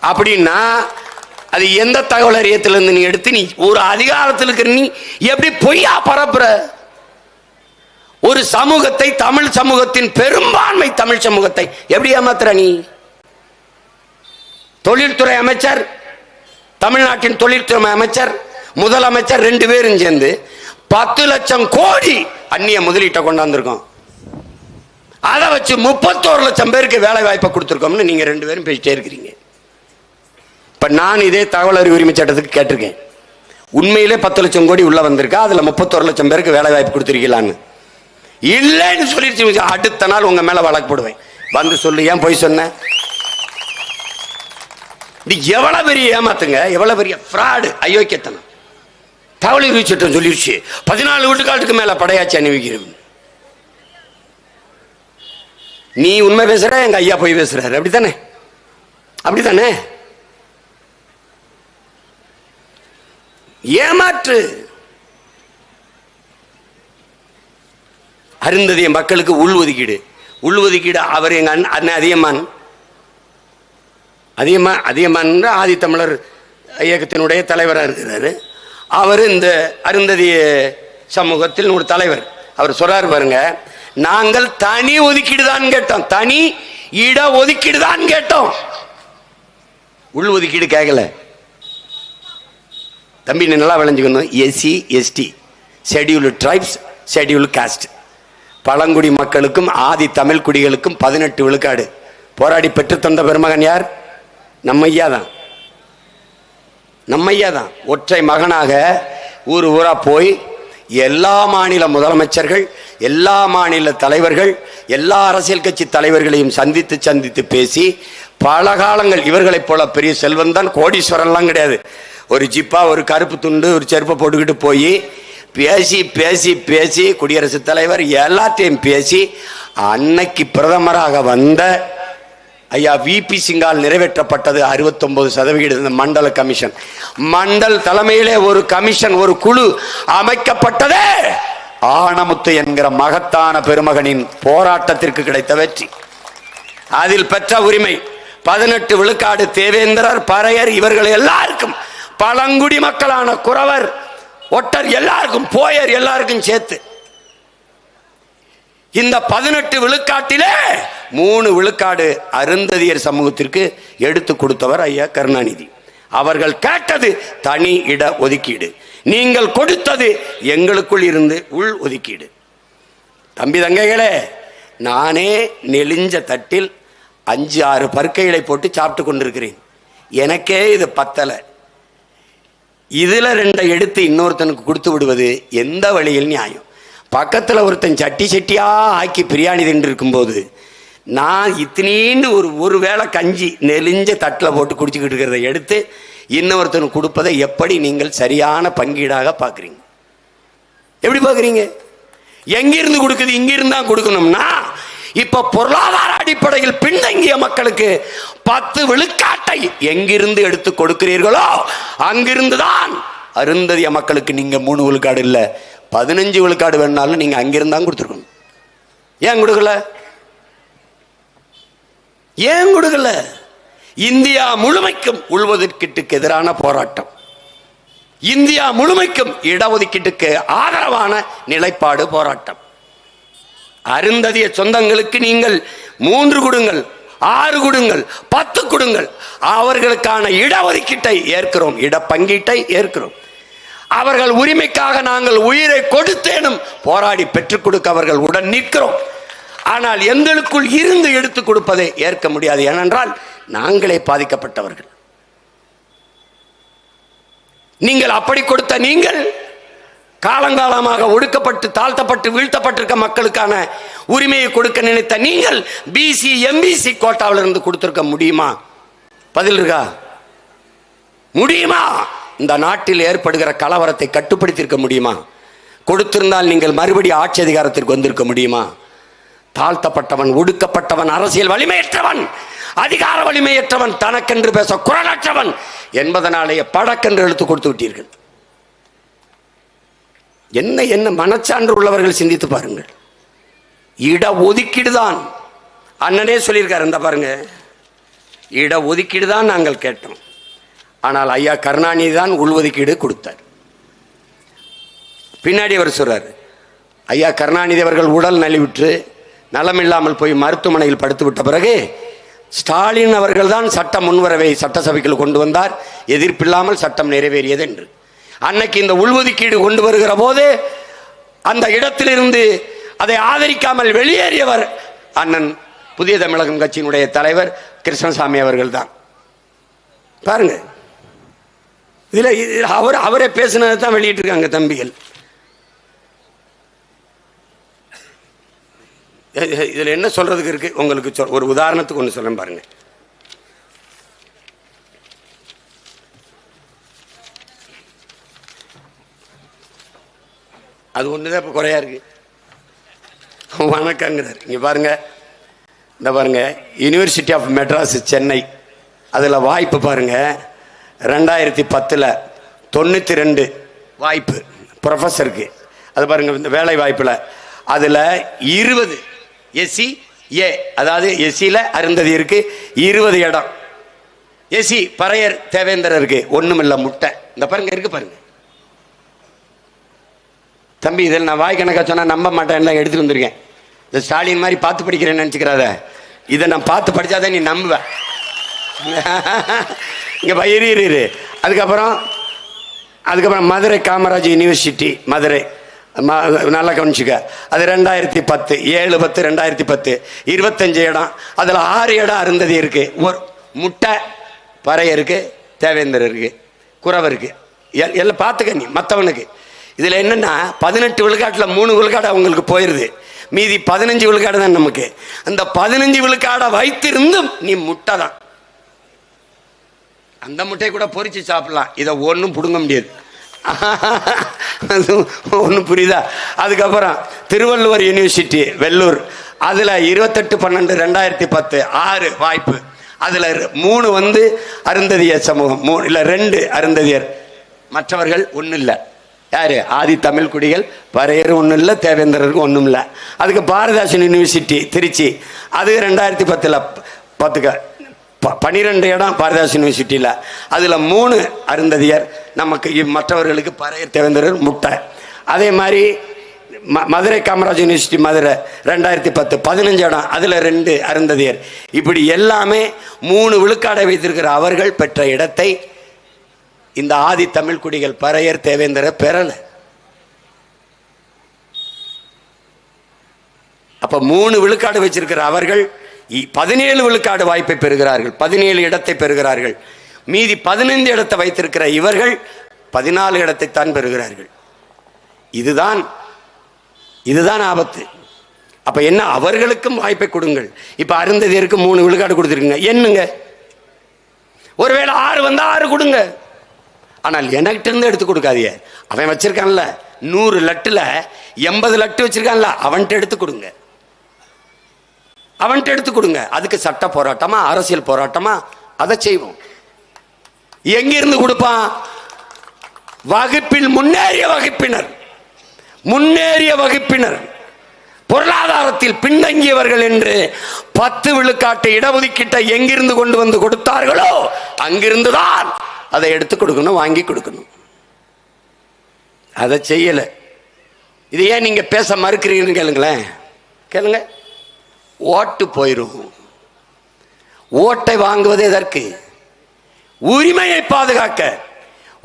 [SPEAKER 2] அப்படின்னா அது எந்த தகவல் அறியத்திலிருந்து நீ எடுத்து நீ ஒரு அதிகாரத்தில் இருக்கிற நீ எப்படி பொய்யா பரப்புற? ஒரு சமூகத்தை, தமிழ் சமூகத்தின் பெரும்பான்மை தமிழ் சமூகத்தை எப்படி ஏமாத்துற நீ? தொழில்துறை அமைச்சர், தமிழ்நாட்டின் தொழில்துறை அமைச்சர், முதலமைச்சர் 2 பேரும் சேர்ந்து 10 லட்சம் கோடி அந்நிய முதலீட்டை கொண்டாந்துருக்கோம். அதை வச்சு 31 லட்சம் பேருக்கு வேலை வாய்ப்பை கொடுத்துருக்கோம்னு நீங்க 2 பேரும் பேசிட்டே இருக்கிறீங்க. இப்ப நான் இதே தகவல் அறிவு உரிமை சட்டத்துக்கு கேட்டிருக்கேன், உண்மையிலே 10 லட்சம் கோடி உள்ள வந்திருக்கா, அதுல 31 லட்சம் பேருக்கு வேலை வாய்ப்பு கொடுத்துருக்கலான்னு. இல்லைன்னு சொல்லிடுச்சு, அடுத்த நாள் உங்க மேல வழக்கு போடுவேன், சொல்லு ஏன் போய் சொன்ன? எவ்வளவு பெரிய ஏமாத்துங்க, எவ்வளவு பெரிய ஃப்ராடு, அயோக்கியத்தனம். தகவல் அறிவு சட்டம் சொல்லிடுச்சு 14 விழுக்காட்டுக்கு மேல படையாட்சி அணிவிக்கிறது. நீ உண்மை பேசுற, எங்க ஐயா போய் பேசுறாரு, அப்படித்தானே? அப்படித்தானே? ஏமாற்று. அருந்ததிய மக்களுக்கு உள்ஒதுக்கீடு அவர் எங்க அண்ணன் அதியமான் ஆதித்தமிழர் இயக்கத்தினுடைய தலைவராக இருக்கிறாரு. அவர் இந்த அருந்ததிய சமூகத்தில் ஒரு தலைவர். அவர் சொல்றாரு பாருங்க, நாங்கள் தனி ஒதுக்கீடு தான் கேட்டோம், தனி இட ஒதுக்கீடு தான் கேட்டோம், உள் ஒதுக்கீடு கேட்கல. தம்பி நல்லா விளைஞ்சுக்கணும், SC ST, scheduled tribes, scheduled caste, பழங்குடி மக்களுக்கும் ஆதி தமிழ் குடிகளுக்கும் 18 விழுக்காடு போராடி பெற்றுத்தந்த பெருமகன் யார்? நம்ம ஐயா தான். ஒற்றை மகனாக ஊரா போய் எல்லா மாநில முதலமைச்சர்கள், எல்லா மாநில தலைவர்கள், எல்லா அரசியல் கட்சி தலைவர்களையும் சந்தித்து பேசி பல காலங்கள், இவர்களைப் போல பெரிய செல்வன் தான், கோடீஸ்வரன்லாம் கிடையாது, ஒரு ஜிப்பா, ஒரு கருப்பு துண்டு, ஒரு செருப்பை போட்டுக்கிட்டு போய் பேசி பேசி பேசி குடியரசுத் தலைவர் எல்லாத்தையும் பேசி அன்னைக்கு பிரதமராக வந்த ஐயா விபி சிங்கால் நிறைவேற்றப்பட்டது 69% மண்டல கமிஷன். மண்டல் தலைமையிலே ஒரு கமிஷன், ஒரு குழு அமைக்கப்பட்டதே ஆணமுத்து என்கிற மகத்தான பெருமகனின் போராட்டத்திற்கு கிடைத்த வெற்றி. அதில் பெற்ற உரிமை 18 விழுக்காடு தேவேந்திரர், பறையர் இவர்கள் எல்லாருக்கும், பழங்குடி மக்களான குறவர், ஒட்டர் எல்லாருக்கும், போயர் எல்லாருக்கும் சேர்த்து இந்த 18 விழுக்காட்டிலே 3 விழுக்காடு அருந்ததியர் சமூகத்திற்கு எடுத்து கொடுத்தவர் ஐயா கருணாநிதி. அவர்கள் கேட்டது தனி இட ஒதுக்கீடு, நீங்கள் கொடுத்தது எங்களுக்குள் இருந்து உள் ஒதுக்கீடு. தம்பி தங்கைகளே, நானே நெளிஞ்ச தட்டில் 5-6 பருக்கைகளை போட்டு சாப்பிட்டு கொண்டிருக்கிறேன். எனக்கே இது பத்தலை. இதுல 2 எடுத்து இன்னொருத்தனுக்கு கொடுத்து விடுவது எந்த வழியில் நியாயம்? பக்கத்தில் ஒருத்தன் சட்டி சட்டியா ஆக்கி பிரியாணி தின்று இருக்கும்போது நான் இத்தனின்னு ஒரு வேளை கஞ்சி நெளிஞ்ச தட்டில் போட்டு குடிச்சுக்கிட்டு இருக்கிறத எடுத்து இன்னொருத்தனுக்கு கொடுப்பதை எப்படி நீங்கள் சரியான பங்கீடாக பார்க்குறீங்க? எப்படி பார்க்குறீங்க? எங்கிருந்து கொடுக்குது? இங்கிருந்து தான் கொடுக்கணும்னா இப்ப பொருளாதார அடிப்படையில் பின்தங்கிய மக்களுக்கு 10 விழுக்காட்டை எங்கிருந்து எடுத்து கொடுக்கிறீர்களோ அங்கிருந்து தான் அருந்ததிய மக்களுக்கு நீங்க 3 விழுக்காடு இல்ல 15 விழுக்காடு வேணாலும் நீங்க அங்கிருந்து தான் கொடுத்துருக்கணும். ஏன் கொடுக்கல? ஏன் கொடுக்கல? இந்தியா முழுமைக்கும் உள்ஒதுக்கீட்டுக்கு எதிரான போராட்டம், இந்தியா முழுமைக்கும் இடஒதுக்கீட்டுக்கு ஆதரவான நிலைப்பாடு போராட்டம். அருந்ததிய சொந்தங்களுக்கு நீங்கள் 3 கொடுங்கள், 6 கொடுங்கள், 10 கொடுங்கள், அவர்களுக்கான இடஒதுக்கீட்டை ஏற்கிறோம், இடப்பங்கீட்டை ஏற்கிறோம். அவர்கள் உரிமைக்காக நாங்கள் உயிரை கொடுத்தேனும் போராடி பெற்றுக் கொடுக்க அவர்கள் உடன் நிற்கிறோம். ஆனால் எங்களுக்குள் இருந்து எடுத்துக் கொடுப்பதை ஏற்க முடியாது. ஏனென்றால் நாங்களே பாதிக்கப்பட்டவர்கள். நீங்கள் அப்படி கொடுத்த நீங்கள் காலங்காலமாக ஒடுக்கப்பட்டு தாழ்த்தப்பட்டு வீழ்த்தப்பட்டிருக்க மக்களுக்கான உரிமையை கொடுக்க நினைத்த நீங்கள் பிசி எம்பிசி கோட்டாவில் இருந்து கொடுத்திருக்க முடியுமா? பதில் இருக்கா? முடியுமா? இந்த நாட்டில் ஏற்படுகிற கலவரத்தை கட்டுப்படுத்தியிருக்க முடியுமா? கொடுத்திருந்தால் நீங்கள் மறுபடியும் ஆட்சி அதிகாரத்திற்கு வந்திருக்க முடியுமா? தாழ்த்தப்பட்டவன், ஒடுக்கப்பட்டவன், அரசியல் வலிமையற்றவன், அதிகார வலிமையற்றவன், தனக்கென்று பேச குரலற்றவன் என்பதனாலேயே படக்கென்று எழுத்து கொடுத்து விட்டீர்கள். என்ன என்ன மனச்சான்று உள்ளவர்கள் சிந்தித்து பாருங்கள். இட ஒதுக்கீடு தான் அண்ணனே சொல்லியிருக்காரு. இந்த பாருங்க, இட ஒதுக்கீடு தான் நாங்கள் கேட்டோம். ஆனால் ஐயா கருணாநிதி தான் உள்ஒதுக்கீடு கொடுத்தார். பின்னாடி அவர் சொல்றார், ஐயா கருணாநிதி அவர்கள் உடல் நலிவுற்று நலமில்லாமல் போய் மருத்துவமனையில் படுத்து விட்ட பிறகு ஸ்டாலின் அவர்கள் தான் சட்ட முன்வரவை சட்டசபைக்குள் கொண்டு வந்தார். எதிர்ப்பில்லாமல் சட்டம் நிறைவேறியது என்று. அன்னைக்கு இந்த உள்ஒதுக்கீடு கொண்டு வருகிற போது அந்த இடத்திலிருந்து அதை ஆதரிக்காமல் வெளியேறியவர் அண்ணன் புதிய தமிழகம் கட்சியினுடைய தலைவர் கிருஷ்ணசாமி அவர்கள் தான். பாருங்க, இதுல அவரே பேசினதை தான் வெளியிட்டு இருக்காங்க தம்பிகள். இதுல என்ன சொல்றதுக்கு இருக்கு உங்களுக்கு? ஒரு உதாரணத்துக்கு ஒன்று சொல்றேன் பாருங்க. அது ஒண்ணுதான் இப்ப குறையா இருக்கு. வணக்கங்கிறார். இங்க பாருங்க, இந்த பாருங்க, யூனிவர்சிட்டி ஆஃப் மெட்ராஸ் சென்னை, அதுல வாய்ப்பு பாருங்க, 2010 92 வாய்ப்பு ப்ரொஃபஸருக்கு. அது பாருங்க, இந்த வேலை வாய்ப்புல அதுல 20 எஸ்சி ஏ, அதாவது எஸ்சியில அருந்ததி இருக்கு 20 இடம். எஸ்சி பறையர் தேவேந்திரருக்கு ஒண்ணுமில்ல முட்டை. இந்த பாருங்க இருக்கு பாருங்க தம்பி. இதில் நான் வாய் கணக்கா சொன்னா நம்ப மாட்டேன், எடுத்துட்டு வந்திருக்கேன். இந்த ஸ்டாலின் மாதிரி பார்த்து படிக்கிறேன்னு நினச்சிக்கிறாத, இதை நான் பார்த்து படிச்சாதான் நீ நம்புவ. இங்க பயிரு. அதுக்கப்புறம் மதுரை காமராஜ் யூனிவர்சிட்டி மதுரை, நல்லா கவனிச்சுக்க. அது 2010 7-10 2010 25 இடம். அதில் 6 இடம் அருந்ததி இருக்கு. ஒரு முட்டை பறையருக்கு, தேவேந்திரருக்கு, குறவருக்கு, எல்லாம் பார்த்துக்க நீ மற்றவனுக்கு. இதில் என்னன்னா 18 விழுக்காட்டில் 3 விழுக்காடு அவங்களுக்கு போயிடுது. மீதி 15 விழுக்காடு தான் நமக்கு. அந்த 15 விழுக்காடை வைத்திருந்தும் நீ முட்டை தான். அந்த முட்டையை கூட பொறிச்சு சாப்பிடலாம், இதை ஒன்றும் பிடுங்க முடியாது. ஒன்றும் புரியுதா? அதுக்கப்புறம் திருவள்ளுவர் யூனிவர்சிட்டி வெள்ளூர், அதில் 28/12/2010 6 வாய்ப்பு. அதில் 3 அருந்ததியர் சமூகம், 3 இல்லை 2 அருந்ததியர், மற்றவர்கள் ஒன்றும் இல்லை. யாரு? ஆதி தமிழ் குடிகள் பறையர் ஒன்றும் இல்லை, தேவேந்திரருக்கு ஒன்றும் இல்லை. அதுக்கு பாரதிதாசன் யூனிவர்சிட்டி திருச்சி, அது 2010 10க்கு 12 இடம் பாரதிதாசன் யூனிவர்சிட்டியில். அதில் 3 அருந்ததியர், நமக்கு மற்றவர்களுக்கு பறையர் தேவேந்திரர் முட்டை. அதே மாதிரி மதுரை காமராஜ் யூனிவர்சிட்டி மதுரை 2010 15 இடம், அதில் 2 அருந்ததியர். இப்படி எல்லாமே 3 விழுக்காடை வைத்திருக்கிற அவர்கள் பெற்ற இடத்தை இந்த ஆதி தமிழ் குடிகள் பறையர் தேவேந்திரர் பெறல. அப்ப 3 விழுக்காடு வச்சிருக்கிற அவர்கள் 17 விழுக்காடு வாய்ப்பை பெறுகிறார்கள், 17 இடத்தை பெறுகிறார்கள். மீதி 15 இடத்தை வைத்திருக்கிற இவர்கள் 14 இடத்தை தான் பெறுகிறார்கள். இதுதான் ஆபத்து. அப்ப என்ன? அவர்களுக்கும் வாய்ப்பை கொடுங்கள். இப்ப அருந்ததியருக்கு 3 விழுக்காடு கொடுத்துருக்குங்க, என்னங்க? ஒருவேளை 6 வந்தா 6 கொடுங்க. ஆனால் எனக்கிட்ட இருந்து எடுத்து கொடுக்காதீங்க. அவன் வச்சிருக்கான்ல 100 லட்டுல 80 லட்டு வச்சிருக்கான்ல, அவன்கிட்ட எடுத்து கொடுங்க, அவன்கிட்ட எடுத்து கொடுங்க. அதுக்கு சட்ட போராட்டமா, அரசியல் போராட்டமா, அதை செய்வோம். எங்கிருந்து கொடுப்பான்? வகுப்பில் முன்னேறிய வகுப்பினர், பொருளாதாரத்தில் பின்தங்கியவர்கள் என்று 10 விழுக்காட்டு இடஒதுக்கீட்டை எங்கிருந்து கொண்டு வந்து கொடுத்தார்களோ அங்கிருந்துதான் அதை எடுத்து கொடுக்கணும், வாங்கி கொடுக்கணும். அதை செய்யல. இது ஏன் நீங்க பேச மறுக்கிறீங்கன்னு கேளுங்களேன், கேளுங்க. ஓட்டு போயிரும். ஓட்டை வாங்குவது எதற்கு? உரிமையை பாதுகாக்க.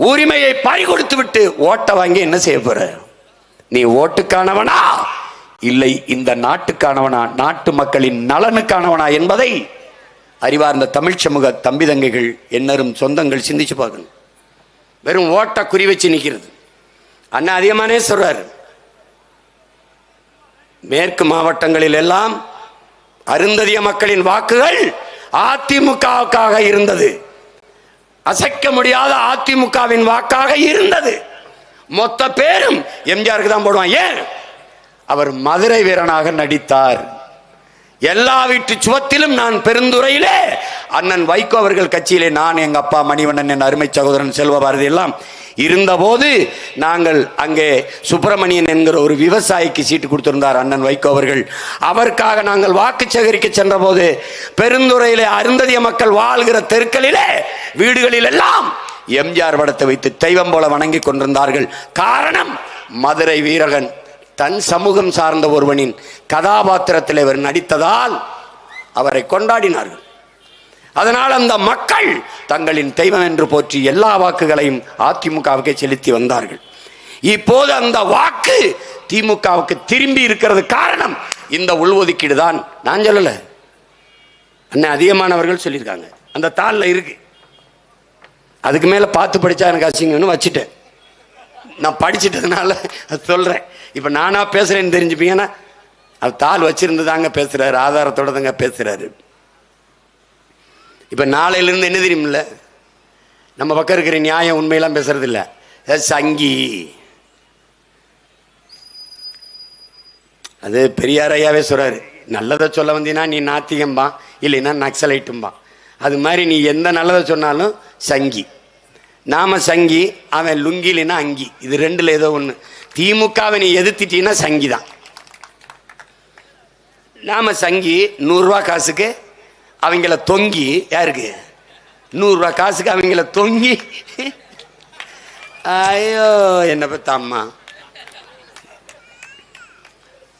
[SPEAKER 2] உரிமையை பறி கொடுத்து விட்டு ஓட்டை வாங்கி என்ன செய்ய போற? நீ ஓட்டுக்கானவனா இல்லை இந்த நாட்டுக்கானவனா, நாட்டு மக்களின் நலனுக்கானவனா என்பதை அறிவார்ந்த தமிழ் சமூக தம்பி தங்கைகள், என்னரும் சொந்தங்கள் சிந்திச்சு பார்க்கணும். வெறும் ஓட்ட குறி வச்சு நிற்கிறது. அண்ணா அதிகமானே சொல்றாரு, மேற்கு மாவட்டங்களில் எல்லாம் அருந்ததிய மக்களின் வாக்குகள் அதிமுகவுக்காக இருந்தது, அசைக்க முடியாத அதிமுகவின் வாக்காக இருந்தது. மொத்த பேரும் எம்ஜிஆருக்கு தான் போடுவான். ஏன்? அவர் மதுரை வீரனாக நடித்தார். எல்லா வீட்டு சுவத்திலும் நான் பெருந்துறையிலே அண்ணன் வைகோ அவர்கள் கட்சியிலே நான், எங்க அப்பா மணிவண்ணன், என் அருமை சகோதரன் செல்வ பாரதி எல்லாம் இருந்தபோது நாங்கள் அங்கே சுப்பிரமணியன் என்கிற ஒரு விவசாயிக்கு சீட்டு கொடுத்திருந்தார் அண்ணன் வைகோ அவர்கள். அவருக்காக நாங்கள் வாக்கு சேகரிக்க சென்ற போது பெருந்துறையிலே அருந்ததிய மக்கள் வாழ்கிற தெருக்களிலே வீடுகளில் எல்லாம் எம்ஜிஆர் படத்தை வைத்து தெய்வம் போல வணங்கி கொண்டிருந்தார்கள். காரணம், மதுரை வீரகன் தன் சமூகம் சார்ந்த ஒருவனின் கதாபாத்திரத்தில் இவர் நடித்ததால் அவரை கொண்டாடினார்கள். அதனால் அந்த மக்கள் தங்களின் தெய்வம் என்று போற்றி எல்லா வாக்குகளையும் அதிமுகவுக்கு செலுத்தி வந்தார்கள். இப்போது அந்த வாக்கு திமுகவுக்கு திரும்பி இருக்கிறது. காரணம் இந்த உள்ஒதுக்கீடு தான். நான் சொல்லல, அண்ணன் அதிகமானவர்கள் சொல்லியிருக்காங்க, அந்த தாளில் இருக்கு. அதுக்கு மேல பார்த்து படிச்சா எனக்கு அசிங்கன்னு வச்சுட்டேன். நான் படிச்சுட்டதுனால சொல்றேன். இப்ப நானா பேசுறேன்னு தெரிஞ்சுப்பீங்கன்னா, அது தாள் வச்சிருந்து தாங்க பேசுறாரு, ஆதாரத்தோட தாங்க பேசுறாரு. இப்ப நாளையிலிருந்து என்ன தெரியுமில்ல, நம்ம பக்கம் இருக்கிற நியாயம் உண்மையெல்லாம் பேசுறது இல்ல, சங்கி. அது பெரியார் ஐயாவே சொல்றாரு, நல்லதை சொல்ல வந்தீங்கன்னா நீ நாத்திகம்பா, இல்லைன்னா நக்சலைட்டும்பா. அது மாதிரி நீ எந்த நல்லதை சொன்னாலும் சங்கி. நாம சங்கி, அவன் லுங்கி இல்லைன்னா அங்கி. இது ரெண்டுல ஏதோ ஒண்ணு. திமுகவை நீ எதிர்த்திட்டீங்கன்னா சங்கி தான். நாம சங்கி 100 ரூபா காசுக்கு அவங்கள தொங்கி, யாருக்கு 100 ரூபா காசுக்கு அவங்கள தொங்கி, ஐயோ என்ன பத்த அம்மா,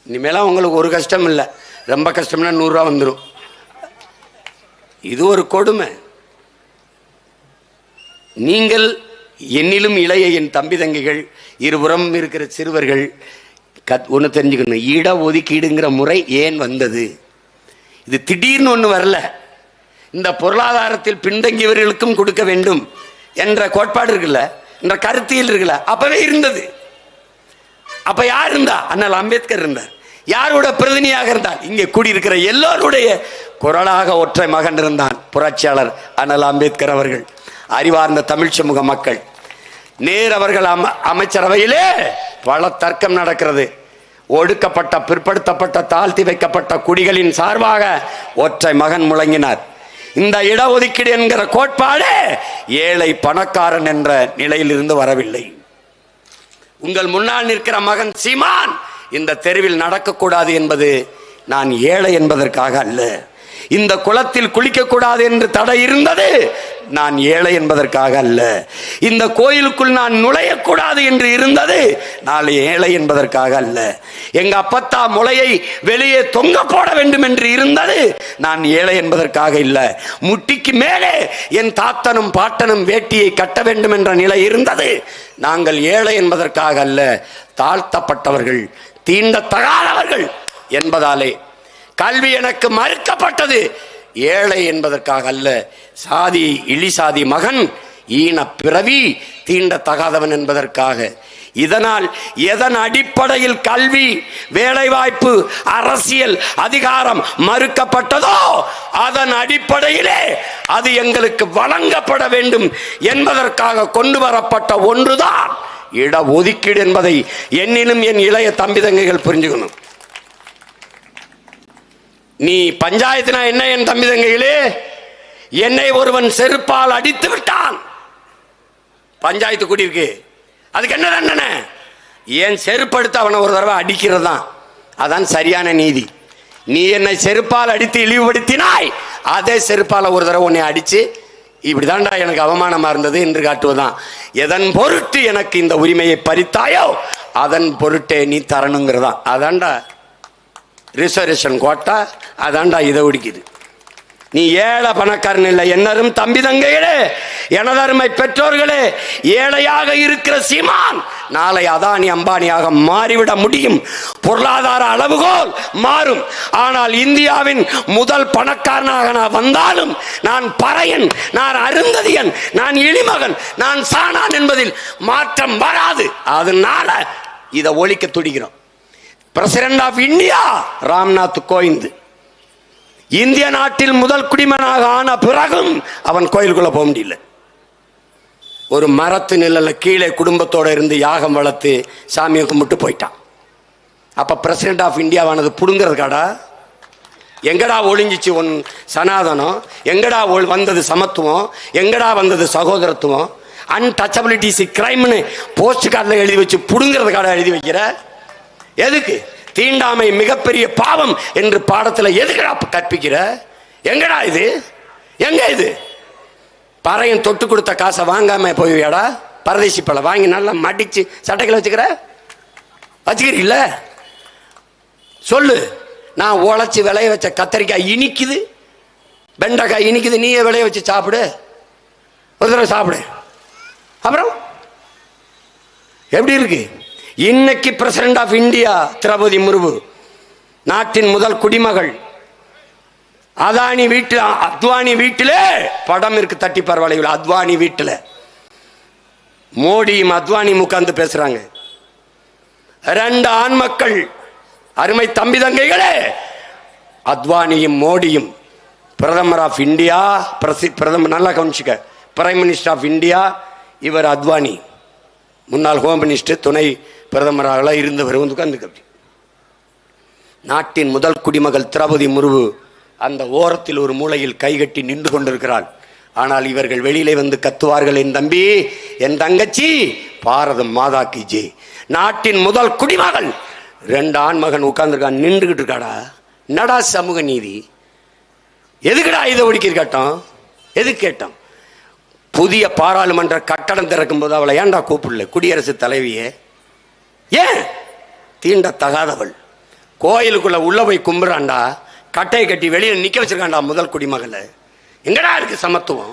[SPEAKER 2] இனிமேலாம் உங்களுக்கு ஒரு கஷ்டம் இல்லை. ரொம்ப கஷ்டம்னா 100 ரூபா வந்துடும். இது ஒரு கொடுமை. நீங்கள் என்னிலும் இளைய என் தம்பி தங்கைகள், இருபுறம் இருக்கிற சிறுவர்கள் ஒன்று தெரிஞ்சுக்கணும். இட ஒதுக்கீடுங்கிற முறை ஏன் வந்தது? இது திடீர்னு ஒன்று வரல. இந்த பொருளாதாரத்தில் பின்தங்கியவர்களுக்கும் கொடுக்க வேண்டும் என்ற கோட்பாடு இருக்குல்ல, என்ற கருத்தியல் இருக்குல்ல, அப்பவே இருந்தது. அப்ப யார் இருந்தா? அண்ணல் அம்பேத்கர் இருந்தார். யாரோட பிரதிநிதியாக இருந்தார்? இங்கே கூடியிருக்கிற எல்லோருடைய குரலாக ஒற்றை மகன் இருந்தான், புரட்சியாளர் அண்ணல் அம்பேத்கர் அவர்கள். அறிவார்ந்த தமிழ் சமூக மக்கள், நேர் அவர்கள் அமைச்சரவையிலே பல தர்க்கம் நடக்கிறது. ஒடுக்கப்பட்ட, பிற்படுத்தப்பட்ட, தாழ்த்தி வைக்கப்பட்ட குடிகளின் சார்பாக ஒற்றை மகன் முழங்கினார். இந்த இடஒதுக்கீடு என்கிற கோட்பாடு ஏழை பணக்காரன் என்ற நிலையில் இருந்து வரவில்லை. உங்கள் முன்னால் நிற்கிற மகன் சீமான் இந்த தெருவில் நடக்கக்கூடாது என்பது நான் ஏழை என்பதற்காக அல்ல. இந்த குளத்தில் குளிக்கக்கூடாது என்று தடை இருந்தது நான் ஏழை என்பதற்காக அல்ல. இந்த கோயிலுக்குள் நான் நுழையக்கூடாது என்று இருந்தது நான் ஏழை என்பதற்காக அல்ல. எங்க அப்பத்தா முளையை வெளியே தொங்க போட வேண்டும் என்று இருந்தது நான் ஏழை என்பதற்காக இல்ல. முட்டிக்கு மேலே என் தாத்தனும் பாட்டனும் வேட்டியை கட்ட வேண்டும் என்ற நிலை இருந்தது நாங்கள் ஏழை என்பதற்காக அல்ல. தாழ்த்தப்பட்டவர்கள், தீண்டத்தகாதவர்கள் என்பதாலே கல்வி எனக்கு மறுக்கப்பட்டது ஏழை என்பதற்காக அல்ல. சாதி இழிசாதி மகன், ஈன பிறவி, தீண்டத்தகாதவன் என்பதற்காக. இதனால் எதன் அடிப்படையில் கல்வி, வேலைவாய்ப்பு, அரசியல் அதிகாரம் மறுக்கப்பட்டதோ அதன் அடிப்படையிலே அது எங்களுக்கு வழங்கப்பட வேண்டும் என்பதற்காக கொண்டு வரப்பட்ட ஒன்றுதான் இடஒதுக்கீடு என்பதை என்னிலும் என் இளைய தம்பி தங்கைகள் புரிஞ்சுக்கணும். நீ பஞ்சாயத்துனா என்ன என் தம்பி தங்கைகளே? என்னை ஒருவன் செருப்பால் அடித்து விட்டான், பஞ்சாயத்து கூடியிருக்கு, அதுக்கு என்ன தண்டனை? என் செருப்படுத்த அவனை ஒரு தடவை அடிக்கிறது தான், அதான் சரியான நீதி. நீ என்னை செருப்பால் அடித்து இழிவுபடுத்தினாய், அதே செருப்பால் ஒரு தடவை உன்னை அடிச்சு இப்படிதான்டா எனக்கு அவமானமா இருந்தது என்று காட்டுவதான். எதன் பொருட்டு எனக்கு இந்த உரிமையை பறித்தாயோ அதன் பொருட்டே நீ தரணுங்கிறதான். அதான்டா ரிசர்வேஷன் கோட்டா, அதான்டா இதை ஒடிக்குது. நீ ஏழை பணக்காரன் இல்லை. என்னரும் தம்பி தங்கைகளே, எனதருமை பெற்றோர்களே, ஏழையாக இருக்கிற சீமான் நாளை அதானி அம்பானியாக மாறிவிட முடியும். பொருளாதார அளவுகோல் மாறும். ஆனால் இந்தியாவின் முதல் பணக்காரனாக நான் வந்தாலும் நான் பறையன், நான் அருந்ததியன், நான் இளிமகன், நான் சாணான் என்பதில் மாற்றம் வராது. அதனால இதை ஒழிக்க துடிக்கிறோம். President of India Ramnath Kovind இந்திய நாட்டில் முதல் குடிமகனாக ஆன பிறகும் அவன் கோயிலுக்குள்ள போக முடியல. ஒரு மரத்து நிழல்ல கீழே குடும்பத்தோட இருந்து யாகம் வளர்த்து சாமியை கும்பிட்டு போயிட்டான். அப்ப பிரசிடென்ட் ஆஃப் இந்தியாவானது புடுங்கிறதுக்காடா? எங்கடா ஒளிஞ்சிச்சு உன் சனாதனம்? எங்கடா வந்தது சமத்துவம்? எங்கடா வந்தது சகோதரத்துவம்? அன்டச்சபிலிட்டி இஸ் கிரைம்னு போஸ்ட் கார்டில் எழுதி வச்சு புடுங்கிறதுக்காடா எழுதி வைக்கிற? எதுக்கு? தீண்டாமை மிகப்பெரிய பாவம் என்று பாடத்தில் எதுக்குடா கற்பிக்கிற? எங்கடா இது? எங்க இது? பறையன் தொட்டு கொடுத்த காசை வாங்காம போய்வியாடா? பரதேசி பழ வாங்கி நல்லா மடிச்சு சட்டைகளை வச்சுக்கிறீல்ல? சொல்லு. நான் உழைச்சி விளைய வச்ச கத்தரிக்காய் இனிக்குது, வெண்டைக்காய் இனிக்குது, நீயே விளைய வச்சு சாப்பிடு, ஒரு தடவை சாப்பிடு. அப்புறம் எப்படி இருக்கு? இன்னைக்கு president of India Droupadi Murmu, நாட்டின் முதல் குடிமகள். அதானி வீட்டில், அத்வானி வீட்டிலே படம் இருக்கு, தட்டி பரவாயில்ல, அத்வானி வீட்டில் மோடியும் அத்வானியும் உட்கார்ந்து பேசுறாங்க. 2 ஆண் மக்கள், அருமை தம்பி தங்கைகளே, அத்வானியும் மோடியும். பிரதமர் ஆஃப் இந்தியா, பிரதமர் நல்லா கவனிச்சுக்க, பிரைம் மினிஸ்டர் ஆஃப் இந்தியா இவர் அத்வானி, முன்னாள் ஹோம் மினிஸ்டர், துணை பிரதமராக இருந்தவர் வந்து உட்கார்ந்து. நாட்டின் முதல் குடிமகள் திரௌபதி முர்மு அந்த ஓரத்தில் ஒரு மூலையில் கைகட்டி நின்று கொண்டிருக்கிறாள். ஆனால் இவர்கள் வெளியிலே வந்து கத்துவார்கள், என் தம்பி, என் தங்கச்சி, பாரதம் மாதா கி ஜெய். நாட்டின் முதல் குடிமகள் 2 ஆண் மகன் உட்கார்ந்துருக்கான், நின்றுகிட்டு இருக்காடா. என்னடா சமூக நீதி? எதுக்குடா இதை ஒடுக்கி கேட்டோம்? எதுக்கு கேட்டோம்? புதிய பாராளுமன்ற கட்டடம் திறக்கும் போது அவளை ஏன்டா கூப்பிடல? குடியரசுத் தலைவியே ஏன்? தீண்டத்தகாதவள். கோயிலுக்குள்ள உள்ள போய் கும்பிடுறான்டா, கட்டையை கட்டி வெளியில் நிக்க வச்சிருக்காண்டா முதல் குடிமகளை. எங்கடா இருக்கு சமத்துவம்?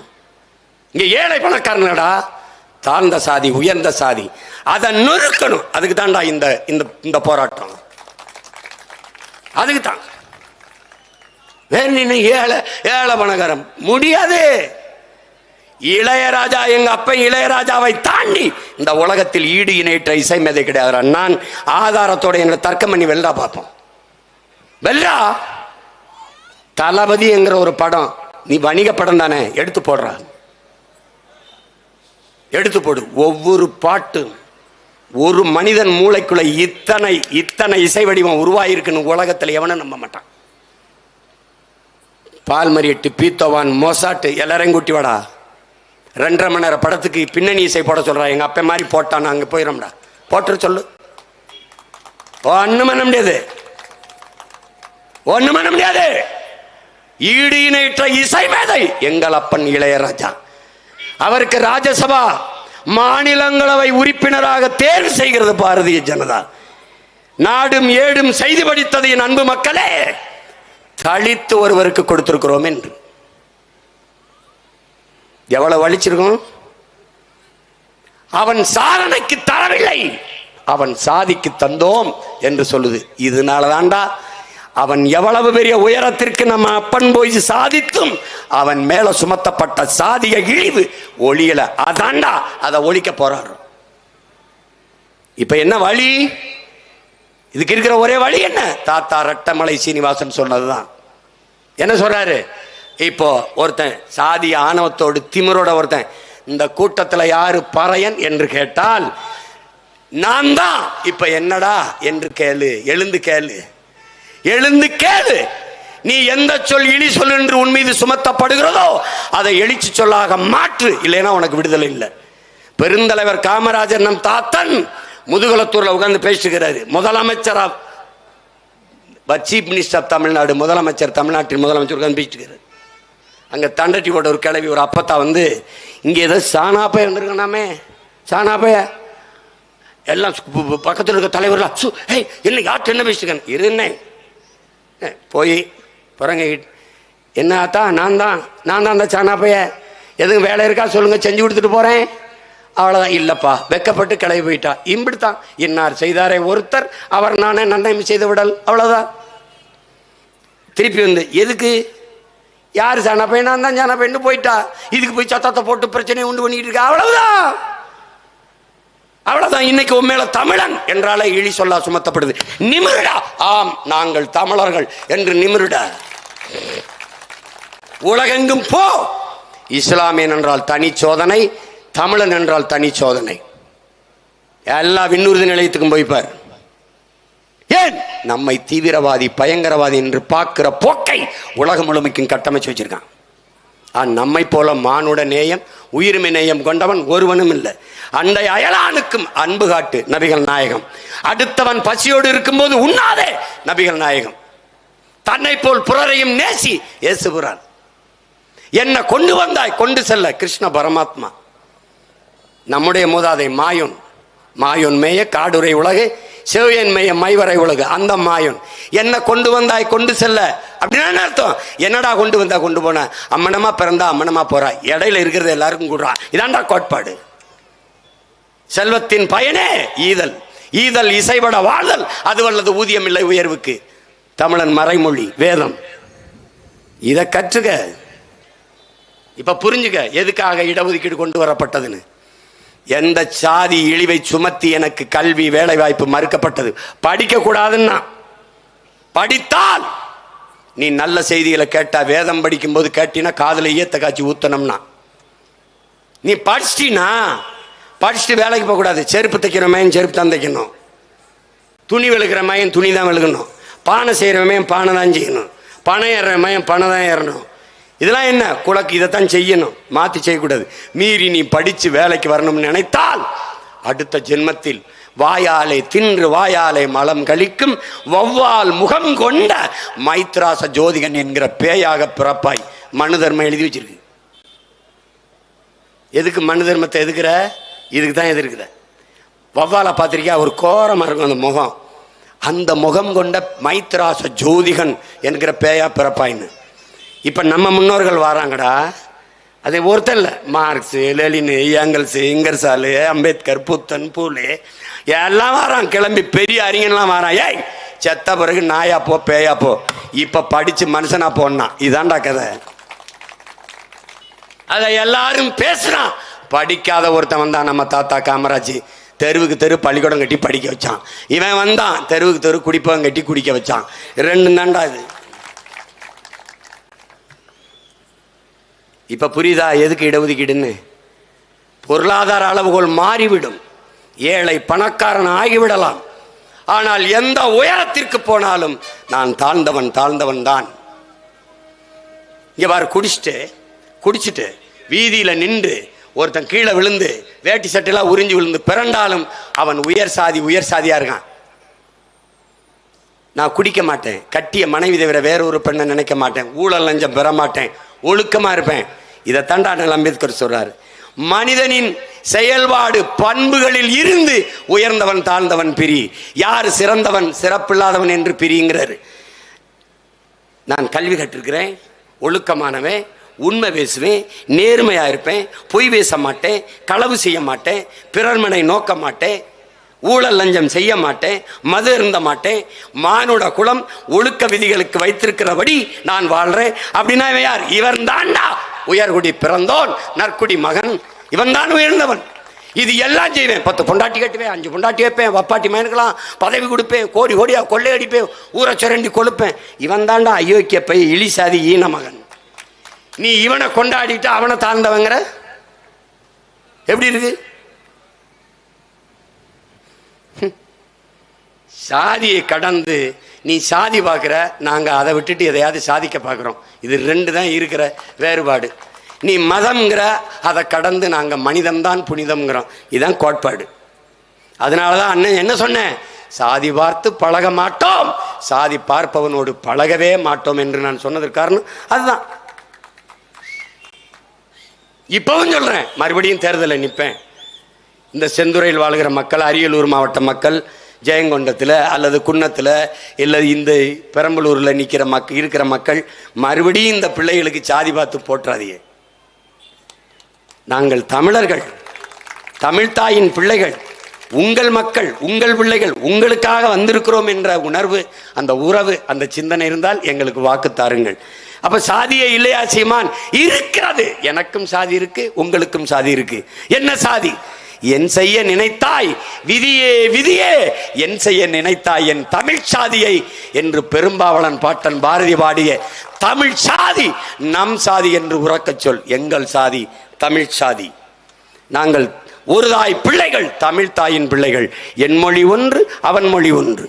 [SPEAKER 2] இங்க ஏழை பணக்காரனடா, தாழ்ந்த சாதி, உயர்ந்த சாதி, அதை நொறுக்கணும். அதுக்கு தான்டா இந்த போராட்டம். அதுக்கு தான். வேற நின்று ஏழை பணக்காரன் முடியாது. இளையராஜா, எங்க அப்ப இளையராஜாவை தாண்டி இந்த உலகத்தில் ஈடு இணையற்ற இசை மேதை கிடையாது. நான் ஆதாரத்தோட என்ன தர்க்கம் பண்ணி வெல்றா பார்ப்போம். வெல்றா. தளபதி என்கிற ஒரு படம், நீ வணிக படம் தானே, எடுத்து போடுற, எடுத்து போடு. ஒவ்வொரு பாட்டும் ஒரு மனிதன் மூளைக்குள்ள இத்தனை இசை வடிவம் உருவாயிருக்குன்னு உலகத்தில் எவனும் நம்ப மாட்டான். பால்மரியட்டு, பீத்தோவான், மொசாட்டு எல்லாரையும் கூட்டி வாடா. 2.5 மணி நேரம் படத்துக்கு பின்னணி இசை போட சொல்றா. எங்க அப்ப மாதிரி போட்டான், அங்க போயிடும்டா. போட்டு சொல்லு. ஒண்ணும் பண்ண முடியாது, ஒண்ணும் பண்ண முடியாது. ஈடு இணையற்ற இசை மேதை எங்கள் அப்பன் இளையராஜா. அவருக்கு ராஜ்யசபா மாநிலங்களவை உறுப்பினராக தேர்வு செய்கிறது பாரதிய ஜனதா. நாடும் ஏடும் செய்து படித்தது என் அன்பு மக்களே, தலித்து ஒருவருக்கு கொடுத்திருக்கிறோம் என்று. எவ்வளவு வலிச்சிருக்கும். அவன் சாதனைக்கு தரவில்லை, அவன் சாதிக்கு தந்தோம் என்று சொல்லுது. இதனால தாண்டா அவன் எவ்வளவு பெரிய உயரத்திற்கு நம்ம அப்பன் போய் சாதித்தும் அவன் மேல சுமத்தப்பட்ட சாதிய இழிவு ஒளியல. அதாண்டா அதை ஒழிக்க போறாரு. இப்ப என்ன வழி? இதுக்கு இருக்கிற ஒரே வழி என்ன? தாத்தா ரட்டமலை சீனிவாசன் சொன்னதுதான். என்ன சொல்றாரு? இப்போ ஒருத்தன் சாதிய ஆணவத்தோடு திமிரோட ஒருத்தன் இந்த கூட்டத்தில் யாரு பறையன் என்று கேட்டால் நான் தான். இப்ப என்னடா என்று கேளு, எழுந்து கேளு, எழுந்து கேளு. நீ எந்த சொல் இழி சொல் என்று உன் மீது சுமத்தப்படுகிறதோ அதை எழுச்சி சொல்லாக மாற்று, இல்லைன்னா உனக்கு விடுதலை இல்லை. பெருந்தலைவர் காமராஜர் நம் தாத்தன் முதுகுளத்தூர்ல உட்கார்ந்து பேசுகிறாரு. முதலமைச்சரா சீஃப் மினிஸ்டர் ஆஃப் தமிழ்நாடு, முதலமைச்சர், தமிழ்நாட்டின் முதலமைச்சர் உட்கார்ந்து பேசிட்டு. அங்க தண்டட்டி போட்ட ஒரு கிளவி ஒரு அப்பத்தா வந்து இங்க ஏதோ சாணாப்பைய இருந்திருக்கணாமே, சாணாப்பைய எல்லாம் பக்கத்தில் இருக்க தலைவர்லாம் என்ன யார்ட்டு என்ன பேசிட்டு இருந்தேன் போய் பிறங்க என்ன ஆத்தா நான் தான் அந்த சாணாப்பைய எதுவும் வேலை இருக்கா சொல்லுங்க செஞ்சு கொடுத்துட்டு போறேன். அவ்வளோதான். இல்லப்பா வெக்கப்பட்டு கிளம்பி போயிட்டா. இம்பிடுத்தான் இன்னார் செய்தாரே ஒருத்தர் அவர் நானே நன்மை செய்து விடல், அவ்வளோதான். திருப்பி வந்து எதுக்கு யார் சாணா பையன் நான் தான் சாணா பையன் போயிட்டா, இதுக்கு போய் சத்தத்தை போட்டு பிரச்சனையை உண்டு பண்ணிட்டு இருக்கா, அவ்வளவுதான். அவ்வளவுதான். இன்னைக்கு உண்மையில தமிழன் என்றாலே இழி சொல்லா சுமத்தப்படுது. நிமிருடா, ஆம் நாங்கள் தமிழர்கள் என்று நிமிருடா. உலகெங்கும் போ. இஸ்லாமியன் என்றால் தனி சோதனை, தமிழன் என்றால் தனி சோதனை. எல்லா விண்ணூர்தி நிலையத்துக்கும் போய்ப்பார். ஏன் நம்மை தீவிரவாதி பயங்கரவாதி என்று பார்க்கிற போக்கை உலகம் முழுமைக்கும் கட்டமைச்சு வச்சிருக்கான். நம்மை போல மானுட நேயம் உயிர்மை நேயம் கொண்டவன் ஒருவனும் இல்லை. அண்டை அயலானுக்கும் அன்பு காட்டு நபிகள் நாயகம். அடுத்தவன் பசியோடு இருக்கும்போது உண்ணாதே நபிகள் நாயகம். தன்னை போல் புறரையும் நேசி இயேசுகிறான். என்ன கொண்டு வந்தாய் கொண்டு செல்ல கிருஷ்ண பரமாத்மா. நம்முடைய மூதாதை மாயோன் மேய காடுரை உலகு செவ்வியன் மேய மைவரை உலகு. அந்த மாயோன் என்ன கொண்டு வந்தாய் கொண்டு செல்ல அப்படின்னா அர்த்தம். என்னடா கொண்டு வந்தா கொண்டு போன, அம்மனமா பிறந்தா அம்மனமா போறா, இடையில இருக்கிறது எல்லாருக்கும் கூடுறா. இதாண்டா கோட்பாடு. செல்வத்தின் பயனே ஈதல், ஈதல் இசைபட வாழ்தல், அது வல்லது ஊதியம் இல்லை உயர்வுக்கு. தமிழன் மறைமொழி வேதம். இதை கற்றுக்க. இப்ப புரிஞ்சுக்க எதுக்காக இடஒதுக்கீடு கொண்டு வரப்பட்டதுன்னு. எந்த சாதி இழிவை சுமத்தி எனக்கு கல்வி வேலை வாய்ப்பு மறுக்கப்பட்டது. படிக்க கூடாதுன்னா, படித்தால் நீ நல்ல செய்திகளை கேட்டா, வேதம் படிக்கும் போது கேட்டினா காதல ஈயத்தை காய்ச்சி ஊத்தணும்னா, நீ படிச்சிட்டினா படிச்சுட்டு வேலைக்கு போக கூடாது. செருப்பு தைக்கிற மயன் செருப்பு தான் தைக்கணும், துணி வெளுக்கிற மயன் துணி தான் வெளுக்கணும், பானை செய்கிற மயன் பானை தான் செய்யணும், பணம் ஏறுற மயன் பணம் தான் ஏறணும். இதெல்லாம் என்ன குலக்கு, இதைத்தான் செய்யணும், மாற்றி செய்யக்கூடாது. மீறி நீ படித்து வேலைக்கு வரணும்னு நினைத்தால் அடுத்த ஜென்மத்தில் வாயாலே தின்று வாயாலே மலம் கழிக்கும் வௌவால் முகம் கொண்ட மைத்ராச ஜோதிகன் என்கிற பேயாக பிறப்பாய். மனு தர்மம் எழுதி வச்சிருக்கு. எதுக்கு மனு தர்மத்தை எதுக்குற? இதுக்கு தான் எதிர்க்கிற. வௌவாலை பார்த்திருக்கியா? ஒரு கோரமாக இருக்கும் அந்த முகம். அந்த முகம் கொண்ட மைத்ராச ஜோதிகன் என்கிற பேயா பிறப்பாயின்னு. இப்போ நம்ம முன்னோர்கள் வராங்கடா. அது ஒருத்தர் இல்லை, மார்க்ஸு லெலினு ஏங்கல்ஸு இங்கர்சாலு அம்பேத்கர் புத்தன் பூலே எல்லாம் வரான். கிளம்பி பெரிய அறிஞன்லாம் வரான். ஏய் செத்த பிறகு நாயா போ பேயா போ, இப்போ படித்து மனுஷனா போனா. இதாண்டா கதை. அதை எல்லாரும் பேசுறான். படிக்காத ஒருத்தன் வந்தான், நம்ம தாத்தா காமராஜ். தெருவுக்கு தெரு பள்ளிக்கூடம் கட்டி படிக்க வச்சான். இவன் வந்தான், தெருவுக்கு தெரு குடிப்பகம் கட்டி குடிக்க வச்சான். ரெண்டு தாண்டா இது. இப்ப புரியுதா எதுக்கு இடஒதுக்கீடுன்னு? பொருளாதார அளவுகோல் மாறிவிடும், ஏழை பணக்காரன் ஆகிவிடலாம். ஆனால் எந்த உயரத்திற்கு போனாலும் நான் தாழ்ந்தவன் தான். இங்க பாரு, குடிச்சிட்டு வீதியில நின்று ஒருத்தன் கீழே விழுந்து வேட்டி சட்டையெல்லாம் உறிஞ்சி விழுந்து பிறண்டாலும் அவன் உயர் சாதியா இருக்கான். நான் குடிக்க மாட்டேன், கட்டிய மனைவி தவிர வேற ஒரு பெண்ணை நினைக்க மாட்டேன், ஊழல் லஞ்சம் பெற மாட்டேன், ஒழுக்கமா இருப்பேன். இதை தாண்டா அம்பேத்கர் சொல்றாரு. மனிதனின் செயல்பாடு பண்புகளில் இருந்து உயர்ந்தவன் தாழ்ந்தவன் பிரி, யார் சிறந்தவன் சிறப்பில்லாதவன் என்று பிரிங்கிறாரு. நான் கல்வி கற்றிருக்கிறேன், ஒழுக்கமானவன், உண்மை பேசுவேன், நேர்மையா இருப்பேன், பொய் பேச மாட்டேன், களவு செய்ய மாட்டேன், பிறர்மனை நோக்க மாட்டேன், ஊழல் லஞ்சம் செய்ய மாட்டேன், மது இருந்த மாட்டேன், மானுட குலம் ஒழுக்க விதிகளுக்கு வைத்திருக்கிறபடி நான் வாழ்றேன். அப்படின்னா இவன் யார்? இவன் தான்டா உயர்குடி பிறந்தோன், நற்குடி மகன், இவன் தான் உயர்ந்தவன். இது எல்லாம் செய்வேன். 10 பொண்டாட்டி கட்டுவேன், 5 பொண்டாட்டி வைப்பேன், வப்பாட்டி மயனுக்கலாம் பதவி கொடுப்பேன், கோடி கோடியா கொள்ளையடிப்பேன், ஊரை சுரண்டி கொழுப்பேன். இவன் தாண்டா அயோக்கிய பை, இழிசாதி, ஈன மகன். நீ இவனை கொண்டாடிட்டு அவனை தாழ்ந்தவங்கிற எப்படி இருக்கு? சாதியை கடந்து நீ சாதி பார்க்குற, நாங்கள் அதை விட்டுட்டு எதையாவது சாதிக்க பார்க்குறோம். இது 2 தான் இருக்கிற வேறுபாடு. நீ மதம்ங்கிற, அதை கடந்து நாங்கள் மனிதம்தான் புனிதம்ங்கிறோம். இதுதான் கோட்பாடு. அதனால தான் அண்ணன் என்ன சொன்னேன், சாதி பார்த்து பழக மாட்டோம், சாதி பார்ப்பவனோடு பழகவே மாட்டோம் என்று நான் சொன்னதற்கு காரணம் அதுதான். இப்பவும் சொல்றேன், மறுபடியும் தேர்தலில் நிற்பேன். இந்த செந்துறையில் வாழ்கிற மக்கள், அரியலூர் மாவட்ட மக்கள், ஜெயங்கொண்டத்தில் அல்லது குன்னத்தில் இல்லை இந்த பெரம்பலூரில் இருக்கிற மக்கள் மறுபடியும் இந்த பிள்ளைகளுக்கு சாதி பார்த்து போற்றாதீங்க. நாங்கள் தமிழர்கள், தமிழ்தாயின் பிள்ளைகள், உங்கள் மக்கள், உங்கள் பிள்ளைகள், உங்களுக்காக வந்திருக்கிறோம் என்ற உணர்வு, அந்த உறவு, அந்த சிந்தனை இருந்தால் எங்களுக்கு வாக்கு தாருங்கள். அப்ப சாதியே இல்லையா சீமான்? இருக்கிறது. எனக்கும் சாதி இருக்கு, உங்களுக்கும் சாதி இருக்கு. என்ன சாதி? என் செய்ய நினைத்தாய் விதியே விதியே, என் செய்ய நினைத்தாய் என் தமிழ் சாதியை என்று பெரும்பாவளன் பாட்டன் பாரதி பாடிய தமிழ் சாதி நம் சாதி என்று உறக்கச் சொல். எங்கள் சாதி தமிழ் சாதி. நாங்கள் ஒரு தாய் பிள்ளைகள், தமிழ் தாயின் பிள்ளைகள். என் மொழி ஒன்று, அவன் மொழி ஒன்று.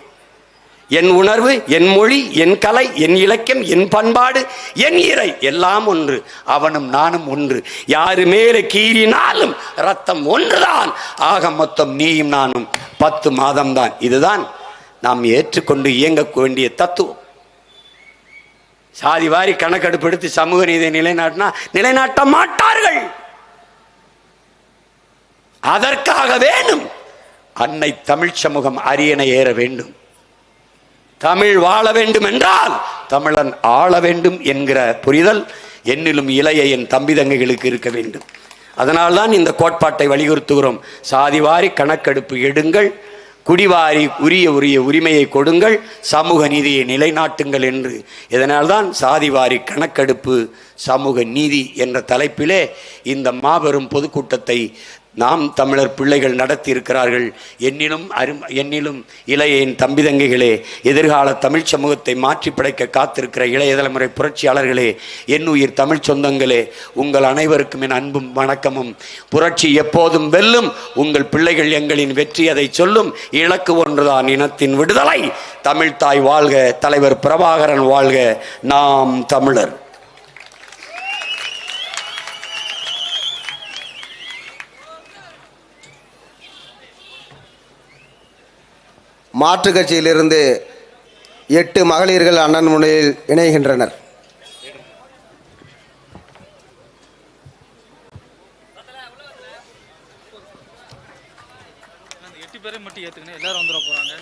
[SPEAKER 2] என் உணர்வு, என் மொழி, என் கலை, என் இலக்கியம், என் பண்பாடு, என் இறை எல்லாம் ஒன்று. அவனும் நானும் ஒன்று. யாரு மேலே கீறினாலும் ரத்தம் ஒன்றுதான். ஆக மொத்தம் நீயும் நானும் 10 மாதம்தான். இதுதான் நாம் ஏற்றுக்கொண்டு இயங்க வேண்டிய தத்துவம். சாதி வாரி கணக்கெடுப்பு எடுத்து சமூக நீதியை நிலைநாட்டினா நிலைநாட்ட மாட்டார்கள். அதற்காக வேணும் அன்னை தமிழ் சமூகம் அரியணை ஏற வேண்டும். தமிழ் வாழ வேண்டும் என்றால் தமிழன் ஆள வேண்டும் என்கிற புரிதல் என்னிலும் இளைய என் தம்பி தங்கைகளுக்கு இருக்க வேண்டும். அதனால்தான் இந்த கோட்பாட்டை வலியுறுத்துகிறோம். சாதிவாரி கணக்கெடுப்பு எடுங்கள், குடிவாரி உரிய உரிமையை கொடுங்கள், சமூக நீதியை நிலைநாட்டுங்கள் என்று. இதனால்தான் சாதிவாரி கணக்கெடுப்பு சமூக நீதி என்ற தலைப்பிலே இந்த மாபெரும் பொதுக்கூட்டத்தை நாம் தமிழர் பிள்ளைகள் நடத்தி இருக்கிறார்கள். என்னிலும் இளைய என் தம்பி தங்கைகளே, எதிர்கால தமிழ் சமூகத்தை மாற்றி படைக்க காத்திருக்கிற இளைய தலைமுறை புரட்சியாளர்களே, என் உயிர் தமிழ் சொந்தங்களே, உங்கள் அனைவருக்கும் என் அன்பும் வணக்கமும். புரட்சி எப்போதும் வெல்லும். உங்கள் பிள்ளைகள் எங்களின் வெற்றி அதை சொல்லும். இலக்கு ஒன்றுதான், இனத்தின் விடுதலை. தமிழ்தாய் வாழ்க, தலைவர் பிரபாகரன் வாழ்க, நாம் தமிழர்.
[SPEAKER 3] மாற்றுக் கட்சியிலிருந்து 8 மகளிர்கள் அண்ணன் முன்னிலையில் இணைகின்றனர்.
[SPEAKER 1] மட்டும் ஏத்துக்கணும், எல்லாரும் வந்துட போறாங்க.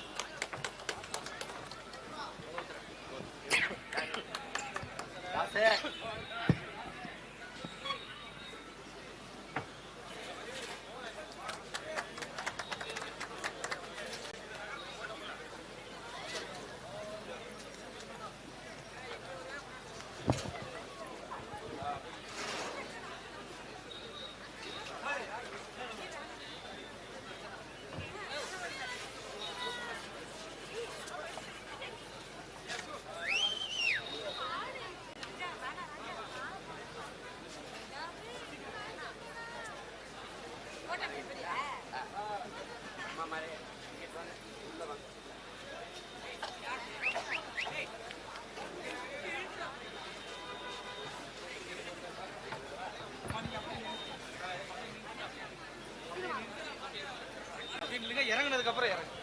[SPEAKER 4] அப்புறம் இறங்கு.